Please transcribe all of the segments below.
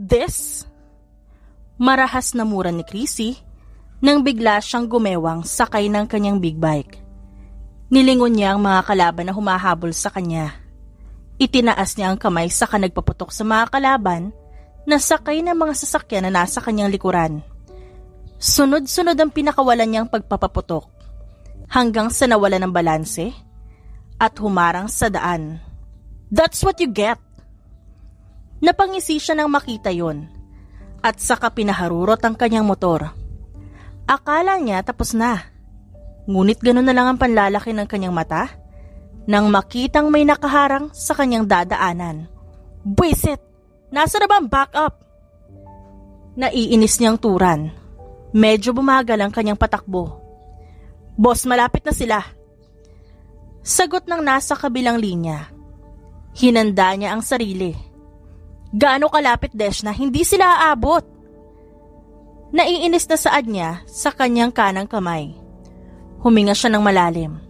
this? Marahas na mura ni Chrissy nang bigla siyang gumewang sakay ng kanyang big bike. Nilingon niya ang mga kalaban na humahabol sa kanya. Itinaas niya ang kamay saka nagpaputok sa mga kalaban na sakay ng mga sasakyan na nasa kanyang likuran. Sunod-sunod ang pinakawalan niyang pagpapaputok hanggang sa nawala ng balanse at humarang sa daan. That's what you get! Napangisi siya nang makita yon at saka pinaharurot ang kanyang motor. Akala niya tapos na. Ngunit gano'n na lang ang panlalaki ng kanyang mata nang makitang may nakaharang sa kanyang dadaanan. Buwisit! Nasa na ba ang backup? Naiinis niyang turan. Medyo bumagal ang kanyang patakbo. Boss, malapit na sila. Sagot ng nasa kabilang linya. Hinanda niya ang sarili. Gaano kalapit, Deshna? Hindi sila aabot. Naiinis na saad niya sa kanyang kanang kamay. Huminga siya ng malalim.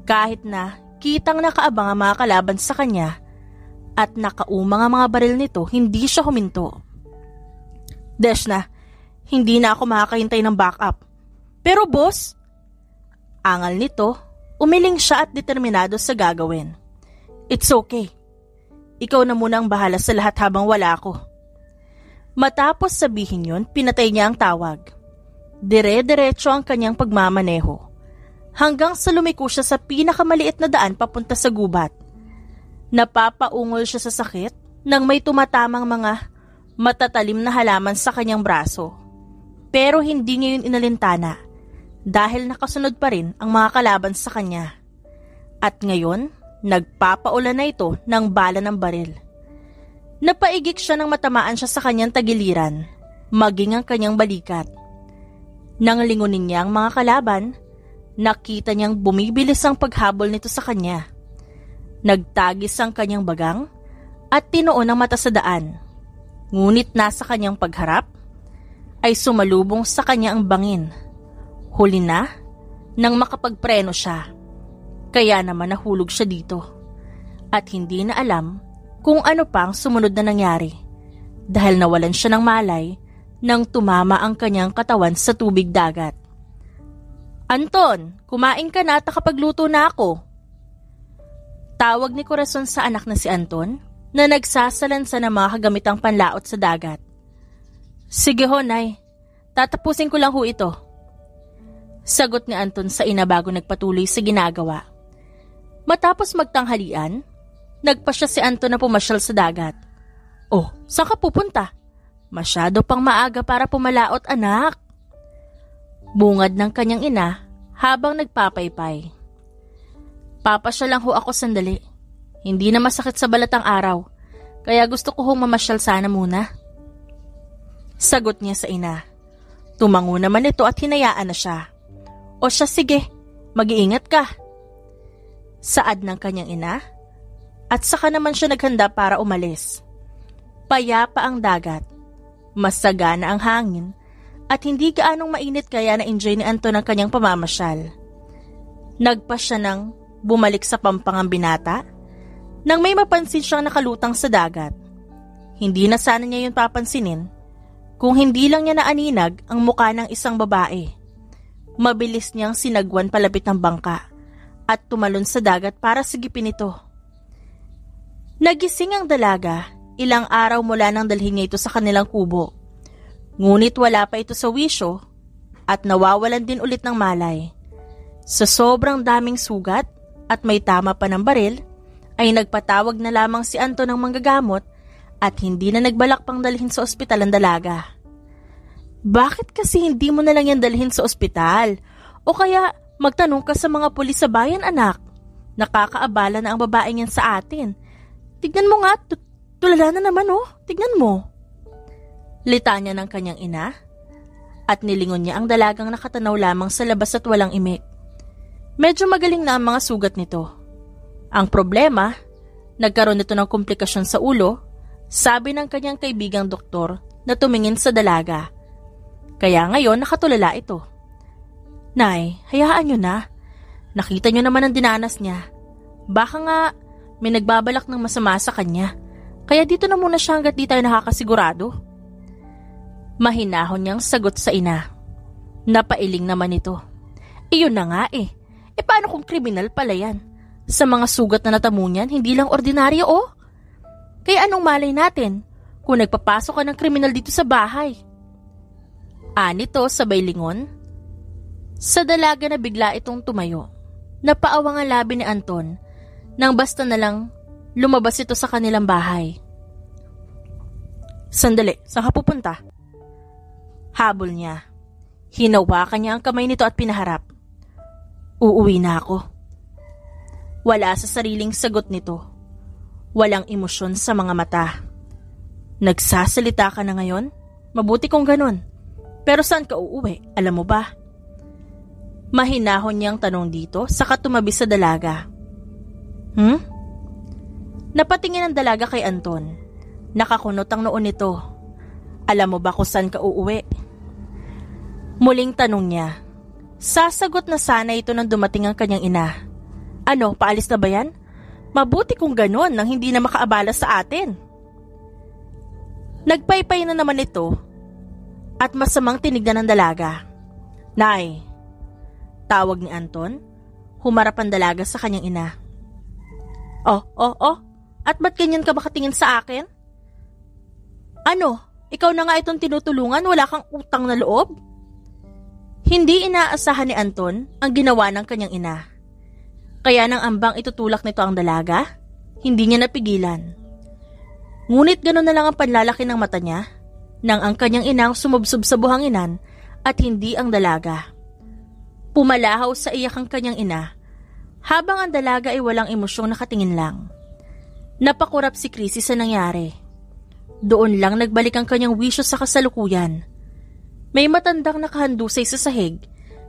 Kahit na kitang nakaabang ang mga kalaban sa kanya at nakaumang ang mga baril nito, hindi siya huminto. Deshna, hindi na ako makakahintay ng backup. Pero boss, angal nito, umiling siya at determinado sa gagawin. It's okay. Ikaw na muna ang bahala sa lahat habang wala ako. Matapos sabihin yun, pinatay niya ang tawag. Dire-diretso ang kanyang pagmamaneho. Hanggang sa lumiko siya sa pinakamaliit na daan papunta sa gubat. Napapaungol siya sa sakit nang may tumatamang mga matatalim na halaman sa kanyang braso. Pero hindi niya yun inalintana dahil nakasunod pa rin ang mga kalaban sa kanya. At ngayon, nagpapaulan na ito ng bala ng baril. Napaigik siya nang matamaan siya sa kanyang tagiliran, maging ang kanyang balikat. Nang lingunin niya ang mga kalaban, nakita niyang bumibilis ang paghabol nito sa kanya. Nagtagis ang kanyang bagang at tinuon ang mata sa daan. Ngunit nasa kanyang pagharap ay sumalubong sa kanya ang bangin. Huli na nang makapagpreno siya. Kaya naman nahulog siya dito at hindi na alam kung ano pang sumunod na nangyari dahil nawalan siya ng malay nang tumama ang kanyang katawan sa tubig dagat. Anton, kumain ka na at nakapagluto na ako. Tawag ni Corazon sa anak na si Anton na nagsasalansa ng mga kagamitang panlaot sa dagat. Sige ho, Nay. Tatapusin ko lang ho ito. Sagot ni Anton sa ina bago nagpatuloy sa ginagawa. Matapos magtanghalian, nagpasya si Anton na pumasyal sa dagat. Oh, saan ka pupunta? Masyado pang maaga para pumalaot, anak. Bungad ng kanyang ina habang nagpapaypay. Papasya lang ho ako sandali. Hindi na masakit sa balat ang araw, kaya gusto ko hong mamasyal sana muna. Sagot niya sa ina. Tumango naman ito at hinayaan na siya. O siya, sige, mag-iingat ka. Saad ng kanyang ina at saka naman siya naghanda para umalis. Payapa ang dagat, masagana ang hangin at hindi gaanong mainit kaya na-enjoy ni Anton ang kanyang pamamasyal. Nagpa siya nang bumalik sa pampangang binata nang may mapansin siyang nakalutang sa dagat. Hindi na sana niya yun papansinin kung hindi lang niya naaninag ang muka ng isang babae. Mabilis niyang sinagwan palapit ng bangka at tumalon sa dagat para sigipin ito. Nagising ang dalaga ilang araw mula nang dalhin niya ito sa kanilang kubo. Ngunit wala pa ito sa wisyo at nawawalan din ulit ng malay. Sa sobrang daming sugat at may tama pa ng baril, ay nagpatawag na lamang si Anton ng manggagamot at hindi na nagbalak pang dalhin sa ospital ang dalaga. Bakit kasi hindi mo na lang yan dalhin sa ospital? O kaya magtanong ka sa mga pulis sa bayan, anak. Nakakaabala na ang babaeng yan sa atin. Tignan mo nga, tulala na naman oh. Tignan mo. Litanya ng kanyang ina at nilingon niya ang dalagang nakatanaw lamang sa labas at walang imik. Medyo magaling na ang mga sugat nito. Ang problema, nagkaroon nito ng komplikasyon sa ulo, sabi ng kanyang kaibigang doktor na tumingin sa dalaga. Kaya ngayon nakatulala ito. Nay, hayaan nyo na. Nakita nyo naman ang dinanas niya. Baka nga may nagbabalak ng masama sa kanya Kaya dito na muna siya hanggat di tayo nakakasigurado. Mahinahon niyang sagot sa ina. Napailing naman ito. Iyon na nga eh. E paano kung kriminal pala yan? Sa mga sugat na natamo niyan, hindi lang ordinaryo oh. Kaya anong malay natin kung nagpapasok ka ng kriminal dito sa bahay? Anito sabay lingon. Sa dalaga na bigla itong tumayo. Napaawang ang labi ni Anton nang basta na lang lumabas ito sa kanilang bahay. Sandali, saan ka pupunta? Habol niya. Hinawakan niya ang kamay nito at pinaharap. Uuwi na ako. Wala sa sariling sagot nito. Walang emosyon sa mga mata. Nagsasalita ka na ngayon? Mabuti kung ganun. Pero saan ka uuwi? Alam mo ba? Mahinahon niyang tanong dito saka tumabi sa dalaga. Napatingin ang dalaga kay Anton. Nakakunot ang noon nito. Alam mo ba kung saan ka uuwi? Muling tanong niya. Sasagot na sana ito nang dumating ang kanyang ina. Ano, paalis na ba yan? Mabuti kung ganon nang hindi na makaabala sa atin. Nagpaypay na naman ito at masamang tinignan ng dalaga. Nay, tawag ni Anton, humarap ang dalaga sa kanyang ina. Oh, at ba't ganyan ka makatingin sa akin? Ano, ikaw na nga itong tinutulungan, wala kang utang na loob? Hindi inaasahan ni Anton ang ginawa ng kanyang ina. Kaya nang ambang itutulak nito ang dalaga, hindi niya napigilan. Ngunit gano'n na lang ang panlalaki ng mata niya nang ang kanyang inang sumubsob sa buhanginan at hindi ang dalaga. Pumalahaw sa iyak ang kanyang ina habang ang dalaga ay walang emosyong nakatingin lang. Napakurap si Chrissy sa nangyari. Doon lang nagbalik ang kanyang wisyo sa kasalukuyan. May matandang nakahandusay sa sahig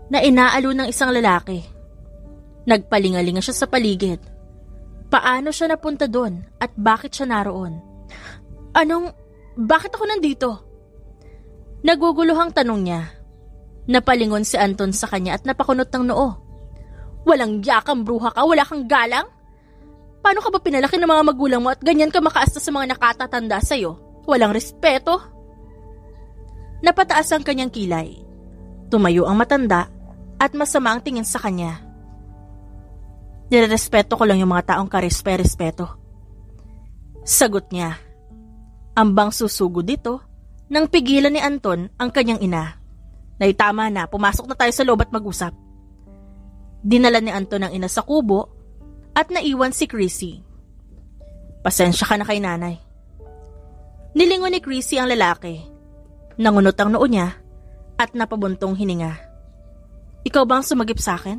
na inaalo ng isang lalaki. Nagpalingalinga siya sa paligid. Paano siya napunta doon at bakit siya naroon? Bakit ako nandito? Naguguluhang tanong niya. Napalingon si Anton sa kanya at napakunot ng noo. Walang yakang bruha ka, wala kang galang? Paano ka ba pinalaki ng mga magulang mo at ganyan ka makaasta sa mga nakatatanda sa'yo? Walang respeto? Napataas ang kanyang kilay. Tumayo ang matanda at masama ang tingin sa kanya. Nirerespeto ko lang yung mga taong karespe-respeto. Sagot niya. Ambang susugod dito nang pigilan ni Anton ang kanyang ina. Nay, tama na, pumasok na tayo sa loob at mag-usap. Dinala ni Anton ang ina sa kubo at naiwan si Chrissy. Pasensya ka na kay nanay. Nilingon ni Chrissy ang lalaki. Nangunot ang noo niya at napabuntong hininga. Ikaw ba ang sumagip sa akin?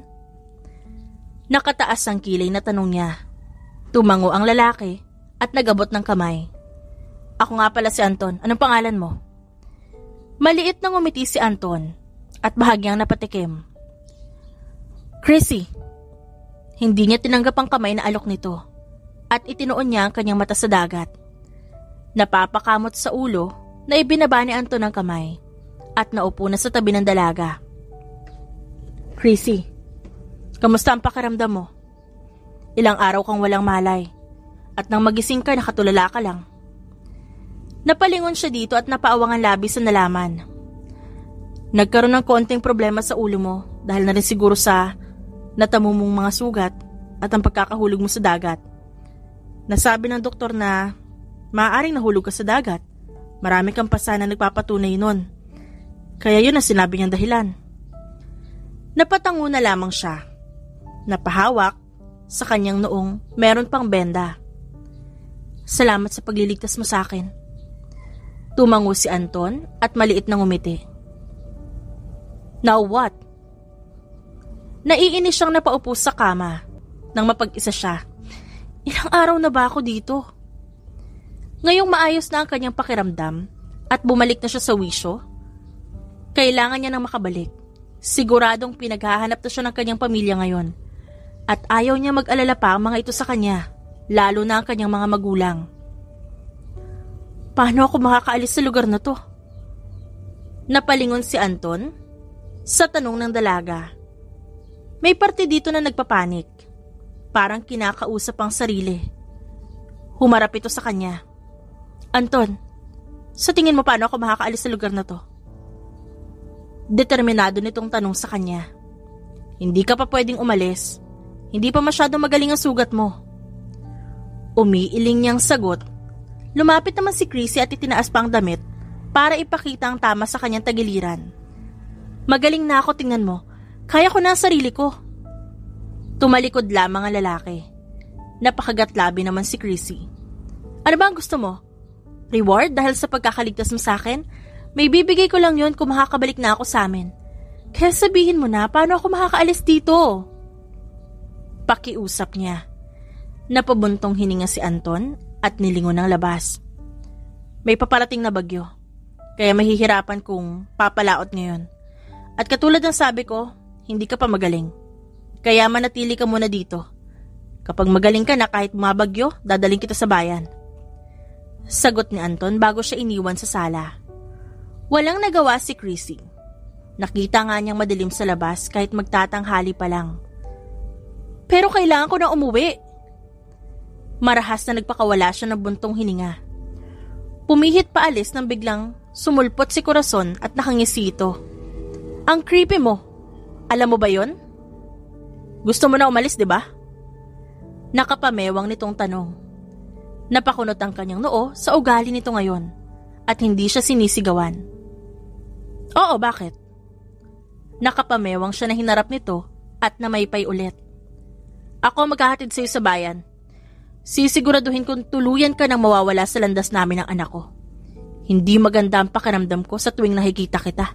Nakataas ang kilay na tanong niya. Tumango ang lalaki at nagabot ng kamay. Ako nga pala si Anton. Anong pangalan mo? Maliit na ngumiti si Anton at bahagyang napatikim. Chrissy. Hindi niya tinanggap ang kamay na alok nito at itinoon niya ang kanyang mata sa dagat. Napapakamot sa ulo na ibinaba ni Anton ang kamay at naupo na sa tabi ng dalaga. Chrissy, kamusta ang pakiramdam mo? Ilang araw kang walang malay at nang magising ka nakatulala ka lang. Napalingon siya dito at napaawang ang labi sa nalaman. Nagkaroon ng konting problema sa ulo mo dahil na rin siguro sa natamo mong mga sugat at ang pagkakahulog mo sa dagat. Nasabi ng doktor na maaaring nahulog ka sa dagat. Marami kang pasa na nagpapatunay nun. Kaya yun ang sinabi niyang dahilan. Napatango na lamang siya. Napahawak sa kanyang noong meron pang benda. Salamat sa pagliligtas mo sa akin. Tumango si Anton at maliit na ngumiti. Now what? Naiinis siyang napaupo sa kama nang mapag-isa siya. Ilang araw na ba ako dito? Ngayong maayos na ang kanyang pakiramdam at bumalik na siya sa wisyo, kailangan niya nang makabalik. Siguradong pinaghahanap na siya ng kanyang pamilya ngayon at ayaw niya mag-alala pa ang mga ito sa kanya, lalo na ang kanyang mga magulang. Paano ako makakaalis sa lugar na to? Napalingon si Anton sa tanong ng dalaga. May parte dito na nagpapanik. Parang kinakausap ang sarili. Humarap ito sa kanya. Anton, sa tingin mo paano ako makakaalis sa lugar na to? Determinado nitong tanong sa kanya. Hindi ka pa pwedeng umalis. Hindi pa masyadong magaling ang sugat mo. Umiiling niyang sagot. Lumapit naman si Chrissy at itinaas pa ang damit para ipakita ang tama sa kanyang tagiliran. Magaling na ako, tingnan mo. Kaya ko na ang sarili ko. Tumalikod lamang ang lalaki. Napakagatlabi naman si Chrissy. Ano ba ang gusto mo? Reward dahil sa pagkakaligtas mo sa akin? May bibigay ko lang yon kung makakabalik na ako sa amin. Kaya sabihin mo na paano ako makakaalis dito? Pakiusap niya. Napabuntong hininga si Anton at nilingon ng labas. May paparating na bagyo. Kaya mahihirapan kung papalaot ngayon. At katulad ng sabi ko, hindi ka pa magaling. Kaya manatili ka muna dito. Kapag magaling ka na kahit mabagyo, dadaling kita sa bayan. Sagot ni Anton bago siya iniwan sa sala. Walang nagawa si Chrissy. Nakita nga niyang madilim sa labas kahit magtatanghali pa lang. Pero kailangan ko na umuwi. Marahas na nagpakawala siya ng buntong hininga. Pumihit paalis nang biglang sumulpot si Corazon at nakangisi ito. Ang creepy mo. Alam mo ba yon? Gusto mo na umalis, di ba? Nakapamewang nitong tanong. Napakunot ang kanyang noo sa ugali nito ngayon at hindi siya sinisigawan. Oo, bakit? Nakapamewang siya na hinarap nito at namaypay ulit. Ako maghahatid sa iyo sa bayan. Sisiguraduhin kong tuluyan ka nang mawawala sa landas namin ng anak ko. Hindi maganda ang pakiramdam ko sa tuwing nakikita kita.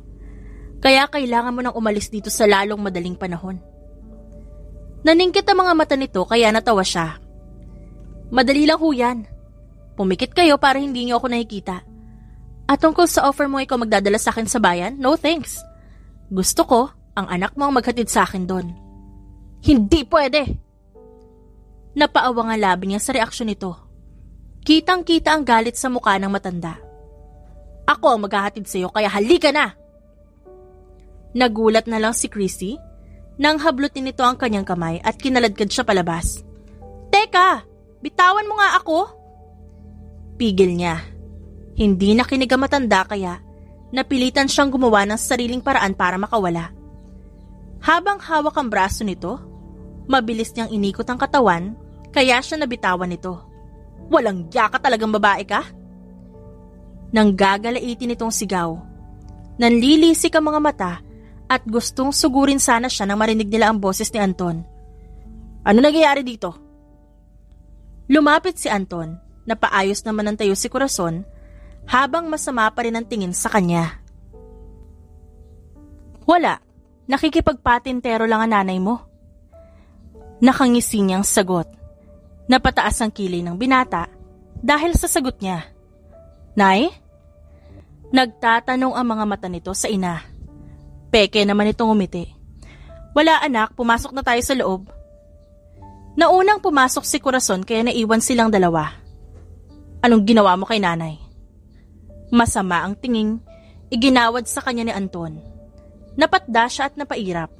Kaya kailangan mo nang umalis dito sa lalong madaling panahon. Naningkit ang mga mata nito kaya natawa siya. Madali lang ho yan. Pumikit kayo para hindi niyo ako nakikita. At tungkol sa offer mo ikaw magdadala sa akin sa bayan, no thanks. Gusto ko, ang anak mo ang maghatid sa akin doon. Hindi pwede! Napaawang ang labi niya sa reaksyon nito. Kitang-kita ang galit sa mukha ng matanda. Ako ang maghahatid sa iyo kaya halika na! Nagulat na lang si Chrissy nang hablutin nito ang kanyang kamay at kinaladkad siya palabas. Teka! Bitawan mo nga ako! Pigil niya. Hindi nakinig ang matanda kaya napilitan siyang gumawa ng sariling paraan para makawala. Habang hawak ang braso nito, mabilis niyang inikot ang katawan kaya siya nabitawan nito. Walang yaka talagang babae ka? Nang gagalaitin nitong sigaw. Nanlilisik ang mga mata at gustong sugurin sana siya nang marinig nila ang boses ni Anton. Ano nangyayari dito? Lumapit si Anton, napaayos naman ng tayo si Corazon habang masama pa rin ang tingin sa kanya. Wala, nakikipagpatintero lang ang nanay mo. Nakangisi niyang sagot. Napataas ang kilay ng binata dahil sa sagot niya. Nay? Nagtatanong ang mga mata nito sa ina. Peke naman itong umiti. Wala anak, pumasok na tayo sa loob. Naunang pumasok si Corazon kaya naiwan silang dalawa. Anong ginawa mo kay nanay? Masama ang tingin, iginawad sa kanya ni Anton. Napatda siya at napairap.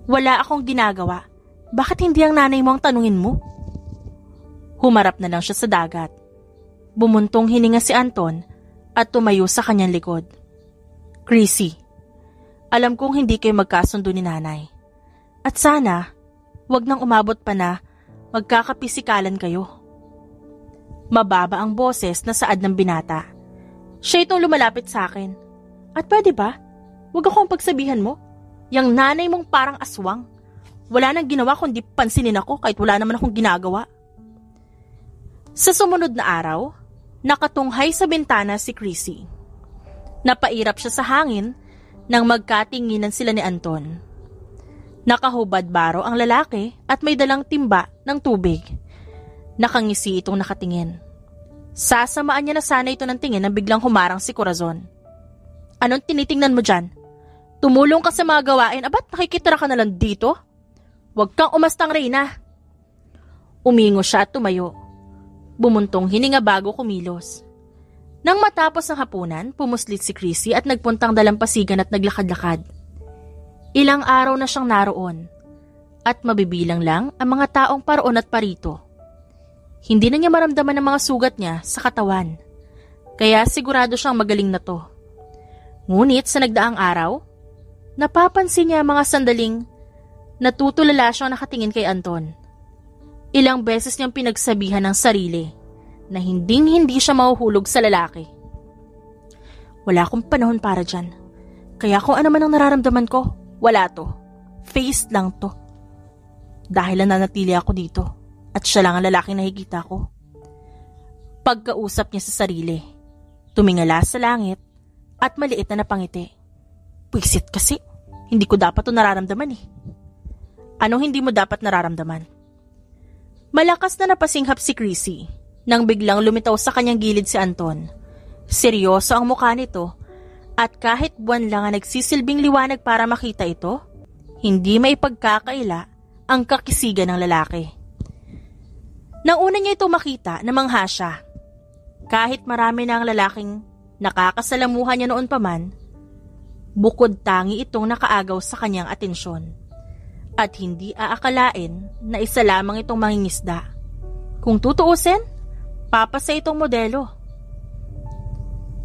Wala akong ginagawa. Bakit hindi ang nanay mo ang tanungin mo? Humarap na lang siya sa dagat. Bumuntong hininga si Anton at tumayo sa kanyang likod. Chrissy, alam kong hindi kayo magkasundo ni nanay. At sana, wag nang umabot pa na magkakapisikalan kayo. Mababa ang boses na saad ng binata. Siya itong lumalapit sa akin. At pwede ba? Wag akong pagsabihan mo. Yang nanay mong parang aswang. Wala nang ginawa kundi pansinin ako kahit wala naman akong ginagawa. Sa sumunod na araw, nakatunghay sa bintana si Chrissy. Napairap siya sa hangin nang magkatinginan sila ni Anton. Nakahubad baro ang lalaki at may dalang timba ng tubig. Nakangisi itong nakatingin. Sasamaan niya na sana ito ng tingin nang biglang humarang si Corazon. Anong tinitingnan mo dyan? Tumulong ka sa mga gawain, abat nakikitira ka na lang dito? Huwag kang umastang, Reyna. Umingo siya at tumayo. Bumuntong hininga bago kumilos. Nang matapos ang hapunan, pumuslit si Chrissy at nagpuntang dalampasigan at naglakad-lakad. Ilang araw na siyang naroon at mabibilang lang ang mga taong paroon at parito. Hindi na niya maramdaman ang mga sugat niya sa katawan Kaya sigurado siyang magaling na to. Ngunit sa nagdaang araw, napapansin niya mga sandaling natutulala siyang nakatingin kay Anton. Ilang beses niyang pinagsabihan ng sarili na hindi siya mahuhulog sa lalaki. Wala akong panahon para dyan. Kaya kung ano man ang nararamdaman ko, wala to. Face lang to. Dahil nananatili ako dito at siya lang ang lalaking nakikita ko. Pagkausap niya sa sarili, tumingala sa langit at maliit na napangiti. Pwisit kasi, hindi ko dapat to nararamdaman eh. Anong hindi mo dapat nararamdaman? Malakas na napasinghap si Chrissy nang biglang lumitaw sa kanyang gilid si Anton. Seryoso ang mukha nito at kahit buwan lang ang nagsisilbing liwanag para makita ito, hindi maipagkakaila ang kakisigan ng lalaki. Nang una niya ito makita, namangha siya. Kahit marami na ang lalaking nakakasalamuhan niya noon pa man, bukod tangi itong nakaagaw sa kanyang atensyon. At hindi aakalain na isa lamang itong mangingisda. Kung tutuusin, papasa itong modelo.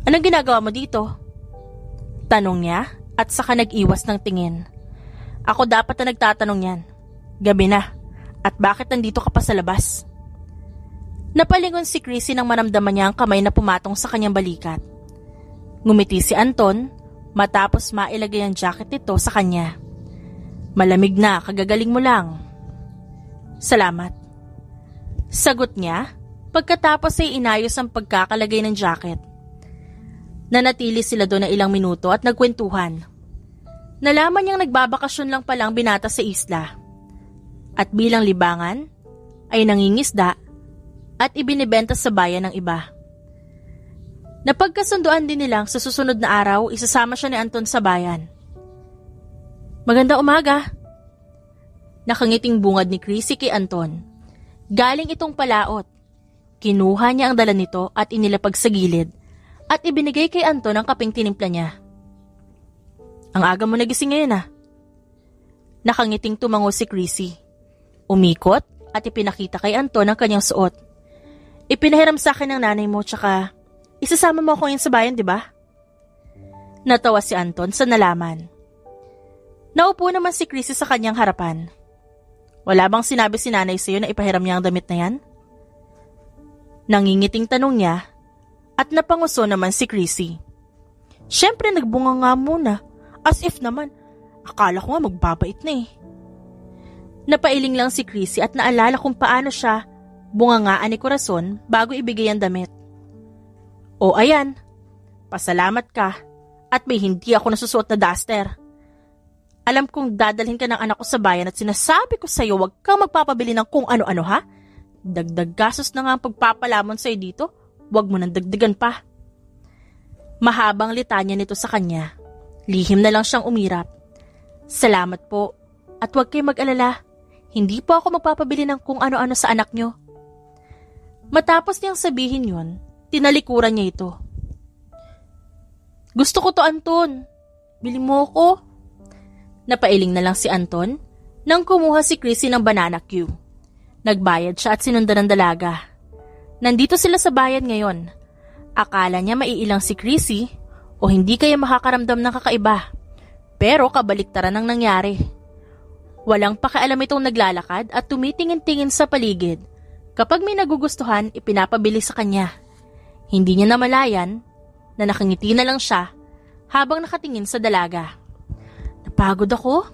Anong ginagawa mo dito? Tanong niya at saka nag-iwas ng tingin. Ako dapat na nagtatanong yan. Gabi na. At bakit nandito ka pa sa labas? Napalingon si Chrissy nang maramdaman niya ang kamay na pumatong sa kanyang balikat. Ngumiti si Anton matapos mailagay ang jacket nito sa kanya. Malamig na, kagagaling mo lang. Salamat. Sagot niya pagkatapos ay inayos ang pagkakalagay ng jacket. Nanatili sila doon na ilang minuto at nagkwentuhan. Nalaman niyang nagbabakasyon lang palang binata sa isla. At bilang libangan, ay nangingisda at ibinibenta sa bayan ng iba. Napagkasunduan din nilang sa susunod na araw, isasama siya ni Anton sa bayan. Maganda umaga. Nakangiting bungad ni Chrissy kay Anton. Galing itong palaot. Kinuha niya ang dala nito at inilapag sa gilid at ibinigay kay Anton ang kapeng tinimpla niya. Ang aga mo nagising ngayon ah. Nakangiting tumango si Chrissy. Umikot at ipinakita kay Anton ang kanyang suot. Ipinahiram sa akin ng nanay mo tsaka isasama mo ako ngayon sa bayan, di ba? Natawa si Anton sa nalaman. Naupo naman si Chrissy sa kanyang harapan. Wala bang sinabi si nanay sa'yo na ipahiram niya ang damit na yan? Nangingiting tanong niya at napanguso naman si Chrissy. Siyempre nagbunga nga muna, as if naman, akala ko nga magbabait na eh. Napailing lang si Chrissy at naalala kung paano siya bungangaan ni Corazon bago ibigay ang damit. O ayan, pasalamat ka at may hindi ako nasusuot na duster. Alam kong dadalhin ka ng anak ko sa bayan at sinasabi ko sa'yo huwag kang magpapabili ng kung ano-ano ha. Dagdag gastos na nga ang pagpapalamon sa'yo dito, huwag mo nang dagdagan pa. Mahabang litanya nito sa kanya. Lihim na lang siyang umirap. Salamat po at huwag kayong mag-alala. Hindi po ako magpapabili ng kung ano-ano sa anak nyo. Matapos niyang sabihin yun, tinalikuran niya ito. Gusto ko to, Anton. Bili mo ko. Napailing na lang si Anton nang kumuha si Chrissy ng banana cue. Nagbayad siya at sinundan ng dalaga. Nandito sila sa bayan ngayon. Akala niya maiilang si Chrissy o hindi kaya makakaramdam ng kakaiba. Pero kabaliktaran ang nangyari. Walang pakialam itong naglalakad at tumitingin-tingin sa paligid. Kapag may nagugustuhan, ipinapabili sa kanya. Hindi niya namalayan na nakangiti na lang siya habang nakatingin sa dalaga. Napagod ako.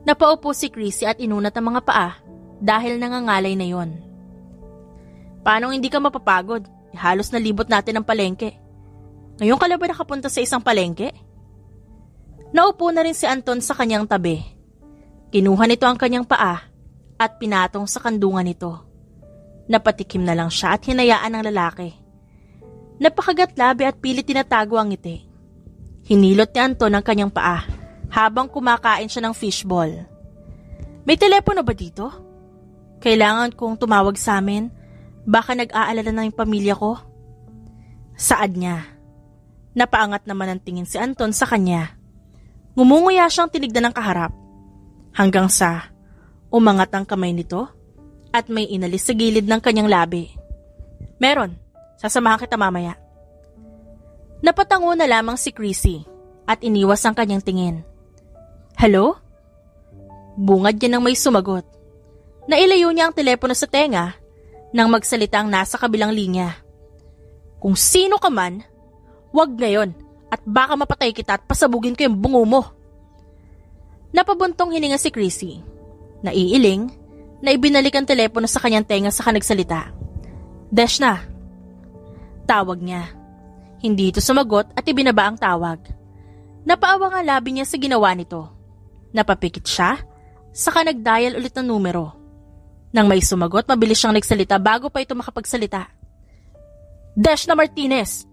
Napaupo si Chrissy at inunat ang mga paa dahil nangangalay na yon. Paano hindi ka mapapagod? Halos nalibot natin ang palengke. Ngayon ka lang ba nakapunta sa isang palengke? Naupo na rin si Anton sa kanyang tabi. Kinuha nito ang kanyang paa at pinatong sa kandungan nito. Napatikim na lang siya at hinayaan ng lalaki. Napakagat labi at pilit tinatago ang ngiti. Hinilot ni Anton ang kanyang paa habang kumakain siya ng fishball. May telepono ba dito? Kailangan kong tumawag sa amin. Baka nag-aalala na yung pamilya ko. Saad niya. Napaangat naman ang tingin si Anton sa kanya. Ngumunguya siyang tinignan ng kaharap. Hanggang sa umangat ang kamay nito at may inalis sa gilid ng kanyang labi. Meron, sasamahan kita mamaya. Napatango na lamang si Chrissy at iniwas ang kanyang tingin. Hello? Bungad niya nang may sumagot. Nailayo niya ang telepono sa tenga nang magsalita ang nasa kabilang linya. Kung sino ka man, wag ngayon at baka mapatay kita at pasabugin ko yung bungo mo. Napabuntong hininga si Chrissy. Naiiling na ibinalik ang telepono sa kanyang tenga saka nagsalita. Deshna. Tawag niya. Hindi ito sumagot at ibinaba ang tawag. Napaawa nga labi niya sa ginawa nito. Napapikit siya, saka nag-dial ulit ng numero. Nang may sumagot, mabilis siyang nagsalita bago pa ito makapagsalita. Deshna Martinez!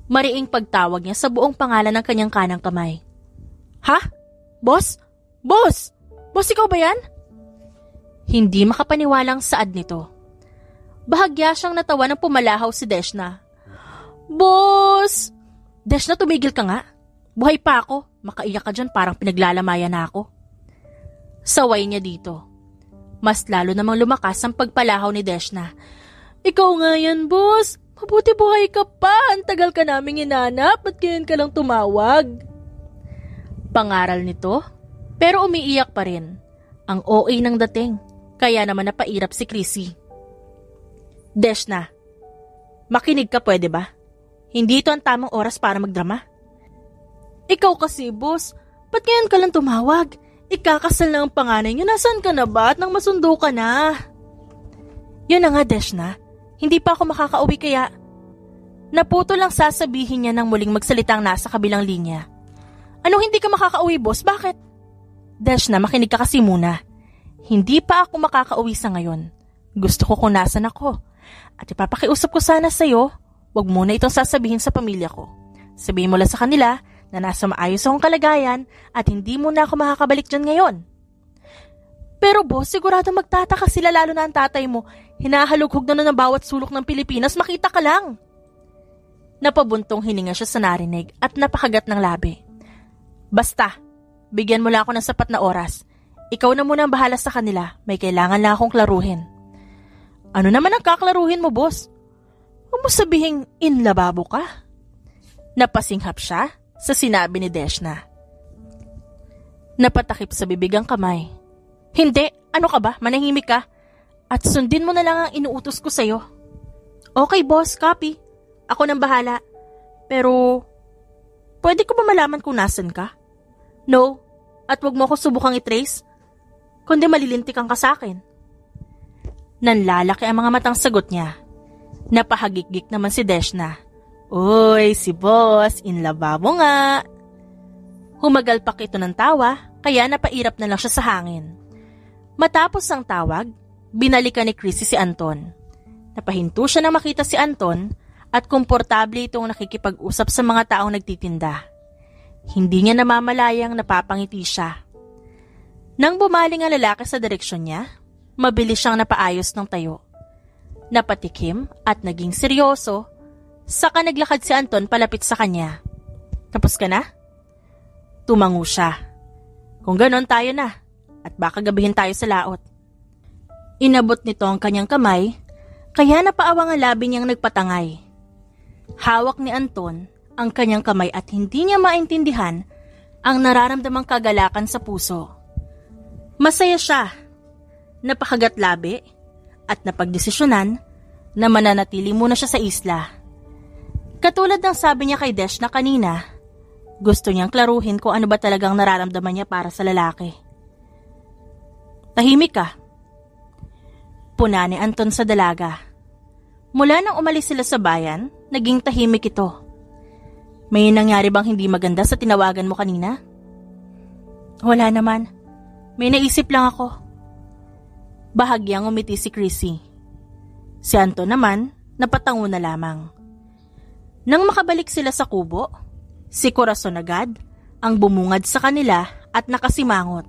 Mariing pagtawag niya sa buong pangalan ng kanyang kanang kamay. Ha? Boss? Boss! Boss, ikaw ba yan? Hindi makapaniwalang saad nito. Bahagya siyang natawa nang pumalahaw si Deshna. Boss! Deshna, tumigil ka nga. Buhay pa ako. Makaiyak ka dyan, parang pinaglalamayan na ako. Saway niya dito. Mas lalo namang lumakas ang pagpalahaw ni Deshna. Ikaw nga yan, boss. Mabuti buhay ka pa. Ang tagal ka naming hinanap. Ba't ngayon ka lang tumawag? Pangaral nito, pero umiiyak pa rin. Ang OA ng dating. Kaya naman napairap si Chrissy. Deshna, makinig ka pwede ba? Hindi ito ang tamang oras para magdrama. Ikaw kasi, boss. Ba't ngayon ka lang tumawag? Ikakasal na ang panganay niyo. Nasaan ka na ba at nang masundo ka na? Yun na nga, Deshna. Hindi pa ako makakauwi kaya... Naputo lang sasabihin niya nang muling magsalitang nasa kabilang linya. Anong hindi ka makakauwi, boss? Bakit? Deshna, makinig ka kasi muna. Hindi pa ako makakauwi sa ngayon. Gusto ko kung nasan ako. At ipapakiusap ko sana sa'yo, wag muna itong sasabihin sa pamilya ko. Sabihin mo lang sa kanila na nasa maayos akong kalagayan at hindi muna ako makakabalik dyan ngayon. Pero boss, sigurado magtataka sila lalo na ang tatay mo. Hinahalughog na ng bawat sulok ng Pilipinas, makita ka lang. Napabuntong hininga siya sa narinig at napakagat ng labi. Basta, bigyan mo lang ako ng sapat na oras. Ikaw na muna ang bahala sa kanila, may kailangan lang akong klaruhin. Ano naman ang kaklaruhin mo, boss? Huwag mo sabihing inlababo ka. Napasinghap siya sa sinabi ni Deshna. Napatakip sa bibig ang kamay. Hindi, ano ka ba? Manahimik ka. At sundin mo na lang ang inuutos ko sa'yo. Okay, boss, copy. Ako nang bahala. Pero, pwede ko ba malaman kung nasan ka? No, at wag mo ako subukang i-trace. Kundi malilintikan ka sa akin. Nanlalaki ang mga matang sagot niya. Napahagikgik naman si Deshna. Uy, si boss, inlababo nga. Humagalpak ito ng tawa, kaya napairap na lang siya sa hangin. Matapos ang tawag, binalikan ni Chrissy si Anton. Napahinto siya nang makita si Anton at komportable itong nakikipag-usap sa mga taong nagtitinda. Hindi niya namamalayang napapangiti siya. Nang bumaling ang lalaki sa direksyon niya, mabilis siyang napaayos ng tayo. Napatikim at naging seryoso, saka naglakad si Anton palapit sa kanya. Tapos ka na? Tumango siya. Kung ganon tayo na, at baka gabihin tayo sa laot. Inabot nito ang kanyang kamay, kaya napaawang ang labi niyang nagpatangay. Hawak ni Anton ang kanyang kamay at hindi niya maintindihan ang nararamdamang kagalakan sa puso. Masaya siya, napakagat labi at napagdesisyonan na mananatili muna siya sa isla. Katulad ng sabi niya kay Deshna kanina, gusto niyang klaruhin kung ano ba talagang nararamdaman niya para sa lalaki. Tahimik ka. Puna ni Anton sa dalaga. Mula nang umalis sila sa bayan, naging tahimik ito. May nangyari bang hindi maganda sa tinawagan mo kanina? Wala naman. May naisip lang ako. Bahagyang umiti si Chrissy. Si Anton naman, napatango na lamang. Nang makabalik sila sa kubo, si Corazon agad ang bumungad sa kanila at nakasimangot.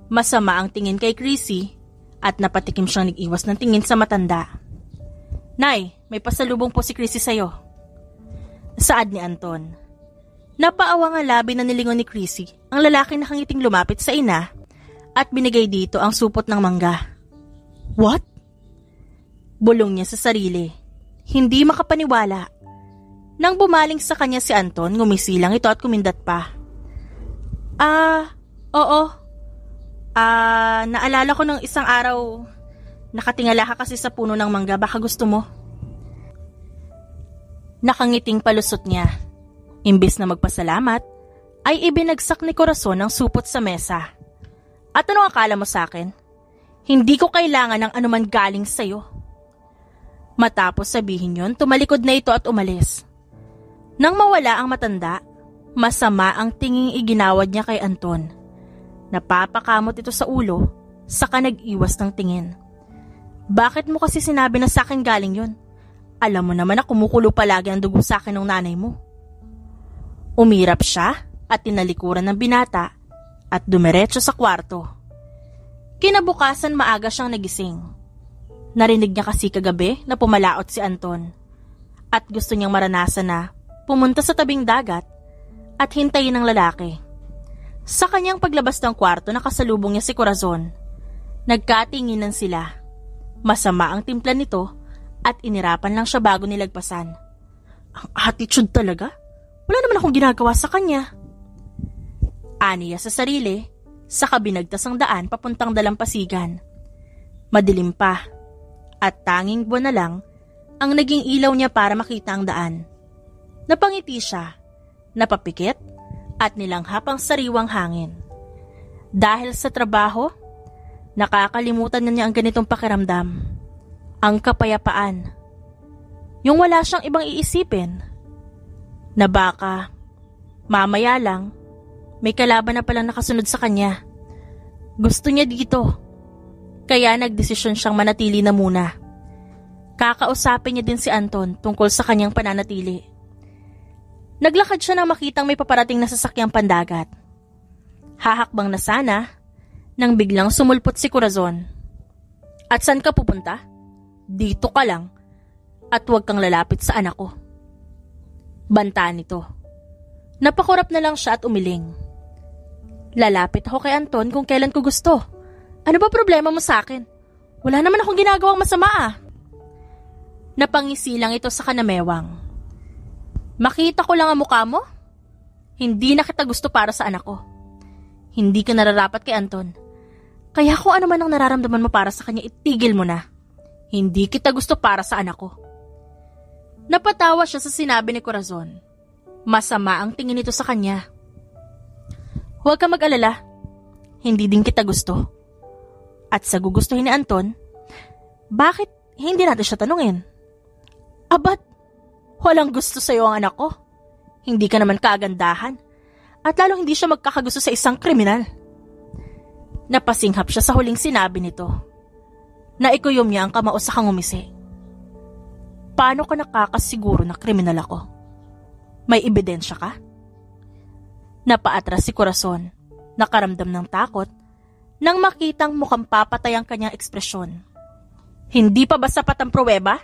Masama ang tingin kay Chrissy at napatikim siyang nag-iwas ng tingin sa matanda. Nay, may pasalubong po si Chrissy sa'yo. Saad ni Anton. Napaawang ang labi na nilingon ni Chrissy ang lalaki na kangiting lumapit sa ina at binigay dito ang supot ng mangga. What? Bulong niya sa sarili. Hindi makapaniwala. Nang bumaling sa kanya si Anton, ngumisi lang ito at kumindat pa. Oo. Naalala ko ng isang araw, nakatingala ka kasi sa puno ng mangga, baka gusto mo. Nakangiting palusot niya. Imbis na magpasalamat, ay ibinagsak ni Corazon ang supot sa mesa. At ano akala mo sa akin? Hindi ko kailangan ng anuman galing sa'yo. Matapos sabihin yon, tumalikod na ito at umalis. Nang mawala ang matanda, masama ang tinging iginawad niya kay Anton. Napapakamot ito sa ulo, saka nag-iwas ng tingin. Bakit mo kasi sinabi na sa akin galing yon? Alam mo naman na kumukulo palagi ang dugo sa akin ng nanay mo. Umirap siya at tinalikuran ng binata at dumiretso sa kwarto. Kinabukasan maaga siyang nagising. Narinig niya kasi kagabi na pumalaot si Anton at gusto niyang maranasan na pumunta sa tabing dagat at hintayin ng lalaki. Sa kanyang paglabas ng kwarto, nakasalubong niya si Corazon. Nagkatinginan sila. Masama ang timpla nito at inirapan lang siya bago nilagpasan. Ang attitude talaga? Wala naman akong ginagawa sa kanya. Aniya sa sarili, saka binagtas ang daan papuntang dalampasigan. Madilim pa at tanging buwan na lang ang naging ilaw niya para makita ang daan. Napangiti siya, napapikit at nilanghap ang sariwang hangin. Dahil sa trabaho, nakakalimutan na niya ang ganitong pakiramdam. Ang kapayapaan. Yung wala siyang ibang iisipin. Na baka, mamaya lang, may kalaban na palang nakasunod sa kanya. Gusto niya dito. Kaya nagdesisyon siyang manatili na muna. Kakausapin niya din si Anton tungkol sa kanyang pananatili. Naglakad siya nang makitang may paparating na sasakyang pandagat. Hahakbang na sana nang biglang sumulpot si Corazon. At saan ka pupunta? Dito ka lang at huwag kang lalapit sa anak ko. Banta nito. Napakurap na lang siya at umiling. Lalapit ako kay Anton kung kailan ko gusto. Ano ba problema mo sa akin? Wala naman akong ginagawang masama. Napangisi lang ito sa kanamewang. Makita ko lang ang mukha mo? Hindi na kita gusto para sa anak ko. Hindi ka nararapat kay Anton. Kaya kung ano man ang nararamdaman mo para sa kanya, itigil mo na. Hindi kita gusto para sa anak ko. Napatawa siya sa sinabi ni Corazon. Masama ang tingin nito sa kanya. Huwag ka mag-alala. Hindi din kita gusto. At sa gugustuhin ni Anton, bakit hindi natin siya tanungin? Abat, walang gusto sa'yo ang anak ko. Hindi ka naman kagandahan. At lalong hindi siya magkakagusto sa isang kriminal. Napasinghap siya sa huling sinabi nito. Naikuyom niya ang kamao sa kangumisi. Paano ka nakakasiguro na kriminal ako? May ebidensya ka? Napaatras si Corazon, nakaramdam ng takot, nang makitang mukhang papatay ang kanyang ekspresyon. Hindi pa ba sapat ang pruweba?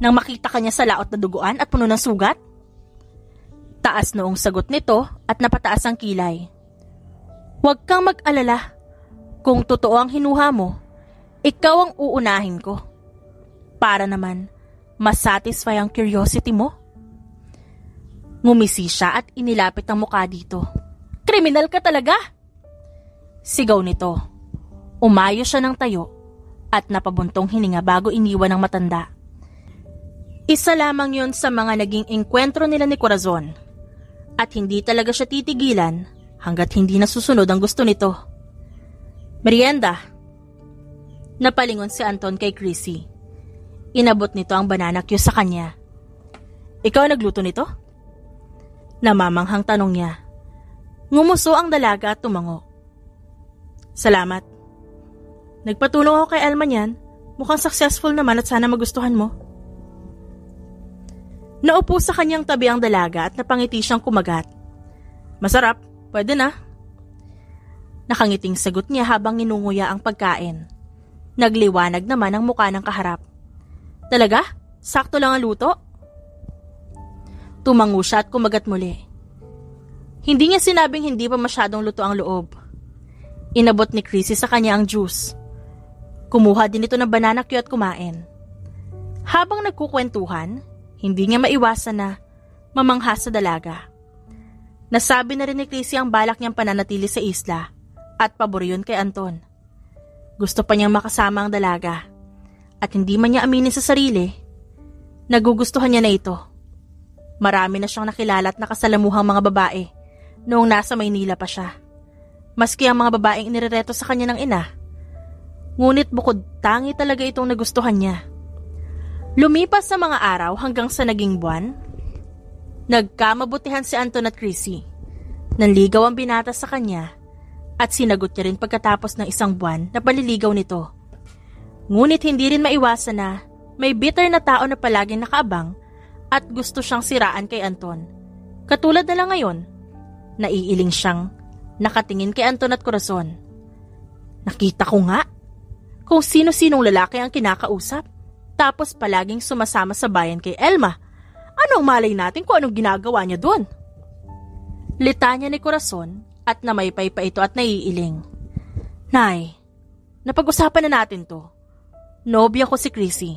Nang makita kanya sa laot na duguan at puno ng sugat? Taas noong sagot nito at napataas ang kilay. Huwag kang mag-alala. Kung totoo ang hinuha mo, ikaw ang uunahin ko. Para naman, masatisfy ang curiosity mo. Ngumisi siya at inilapit ang mukha dito. Kriminal ka talaga! Sigaw nito. Umayo siya ng tayo at napabuntong hininga bago iniwan ng matanda. Isa lamang yun sa mga naging engkwentro nila ni Corazon. At hindi talaga siya titigilan hanggat hindi nasusunod ang gusto nito. Merienda. Napalingon si Anton kay Chrissy. Inabot nito ang banana cue sa kanya. Ikaw nagluto nito? Namamanghang tanong niya. Ngumuso ang dalaga at tumango. Salamat. Nagpatulong ako kay Elma niyan. Mukhang successful naman at sana magustuhan mo. Naupo sa kanyang tabi ang dalaga at napangiti siyang kumagat. Masarap, pwede na. Nakangiting sagot niya habang ninunguya ang pagkain. Nagliwanag naman ang mukha ng kaharap. Talaga? Sakto lang ang luto? Tumango siya at kumagat muli. Hindi niya sinabing hindi pa masyadong luto ang loob. Inabot ni Chrissy sa kanya ang juice. Kumuha din ito ng banana cue at kumain. Habang nagkukwentuhan, Hindi niya maiwasan na mamangha sa dalaga. Nasabi na rin ni Chrissy ang balak niyang pananatili sa isla at pabor yun kay Anton. Gusto pa niyang makasama ang dalaga at hindi man niya aminin sa sarili, nagugustuhan niya na ito. Marami na siyang nakilala at nakasalamuhang mga babae noong nasa Maynila pa siya. Maski ang mga babaeng inirereto sa kanya ng ina. Ngunit bukod tangi talaga itong nagustuhan niya. Lumipas sa mga araw hanggang sa naging buwan, nagkamabutihan si Anton at Chrissy. Nanligaw ang binata sa kanya at sinagot niya rin pagkatapos ng isang buwan na paliligaw nito. Ngunit hindi rin maiwasan na may bitter na tao na palaging nakaabang at gusto siyang siraan kay Anton. Katulad na lang ngayon, naiiling siyang nakatingin kay Anton at Corazon. Nakita ko nga kung sino-sinong lalaki ang kinakausap. Tapos palaging sumasama sa bayan kay Elma. Anong malay natin kung anong ginagawa niya doon? Litanya ni Corazon at namaypay pa ito at naiiling. Nay, napag-usapan na natin to. Nobya ko si Chrissy.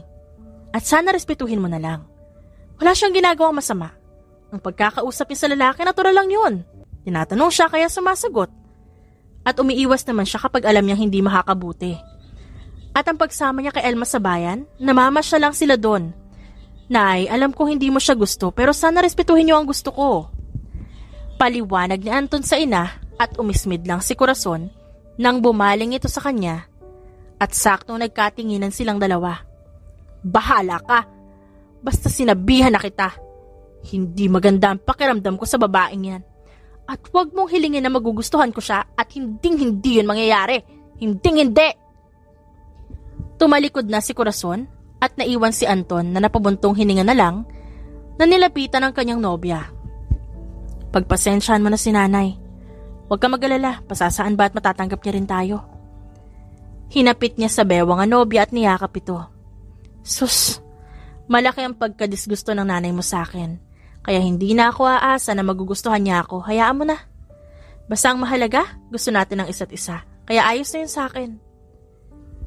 At sana respetuhin mo na lang. Wala siyang ginagawang masama. Ang pagkakausap niya sa lalaki, natural lang yun. Tinatanong siya kaya sumasagot. At umiiwas naman siya kapag alam niyang hindi makakabuti. At ang pagsama niya kay Elma sa bayan, namamasya lang sila doon. Nay, alam ko hindi mo siya gusto pero sana respetuhin niyo ang gusto ko. Paliwanag ni Anton sa ina at umismid lang si Corazon nang bumaling ito sa kanya at saktong nagkatinginan silang dalawa. Bahala ka! Basta sinabihan na kita. Hindi maganda ang pakiramdam ko sa babaeng yan. At huwag mong hilingin na magugustuhan ko siya at hinding-hindi yun mangyayari. Hinding-hindi! Tumalikod na si Corazon at naiwan si Anton na napabuntong hininga na lang na nilapitan ng kanyang nobya. Pagpasensyahan mo na si nanay. Huwag ka mag-alala, pasasaan ba at matatanggap niya rin tayo. Hinapit niya sa bewang ang nobya at niyakap ito. Sus, malaki ang pagkadisgusto ng nanay mo sa akin. Kaya hindi na ako aasa na magugustuhan niya ako, hayaan mo na. Basta ang mahalaga, gusto natin ng isa't isa. Kaya ayos na yun sa akin.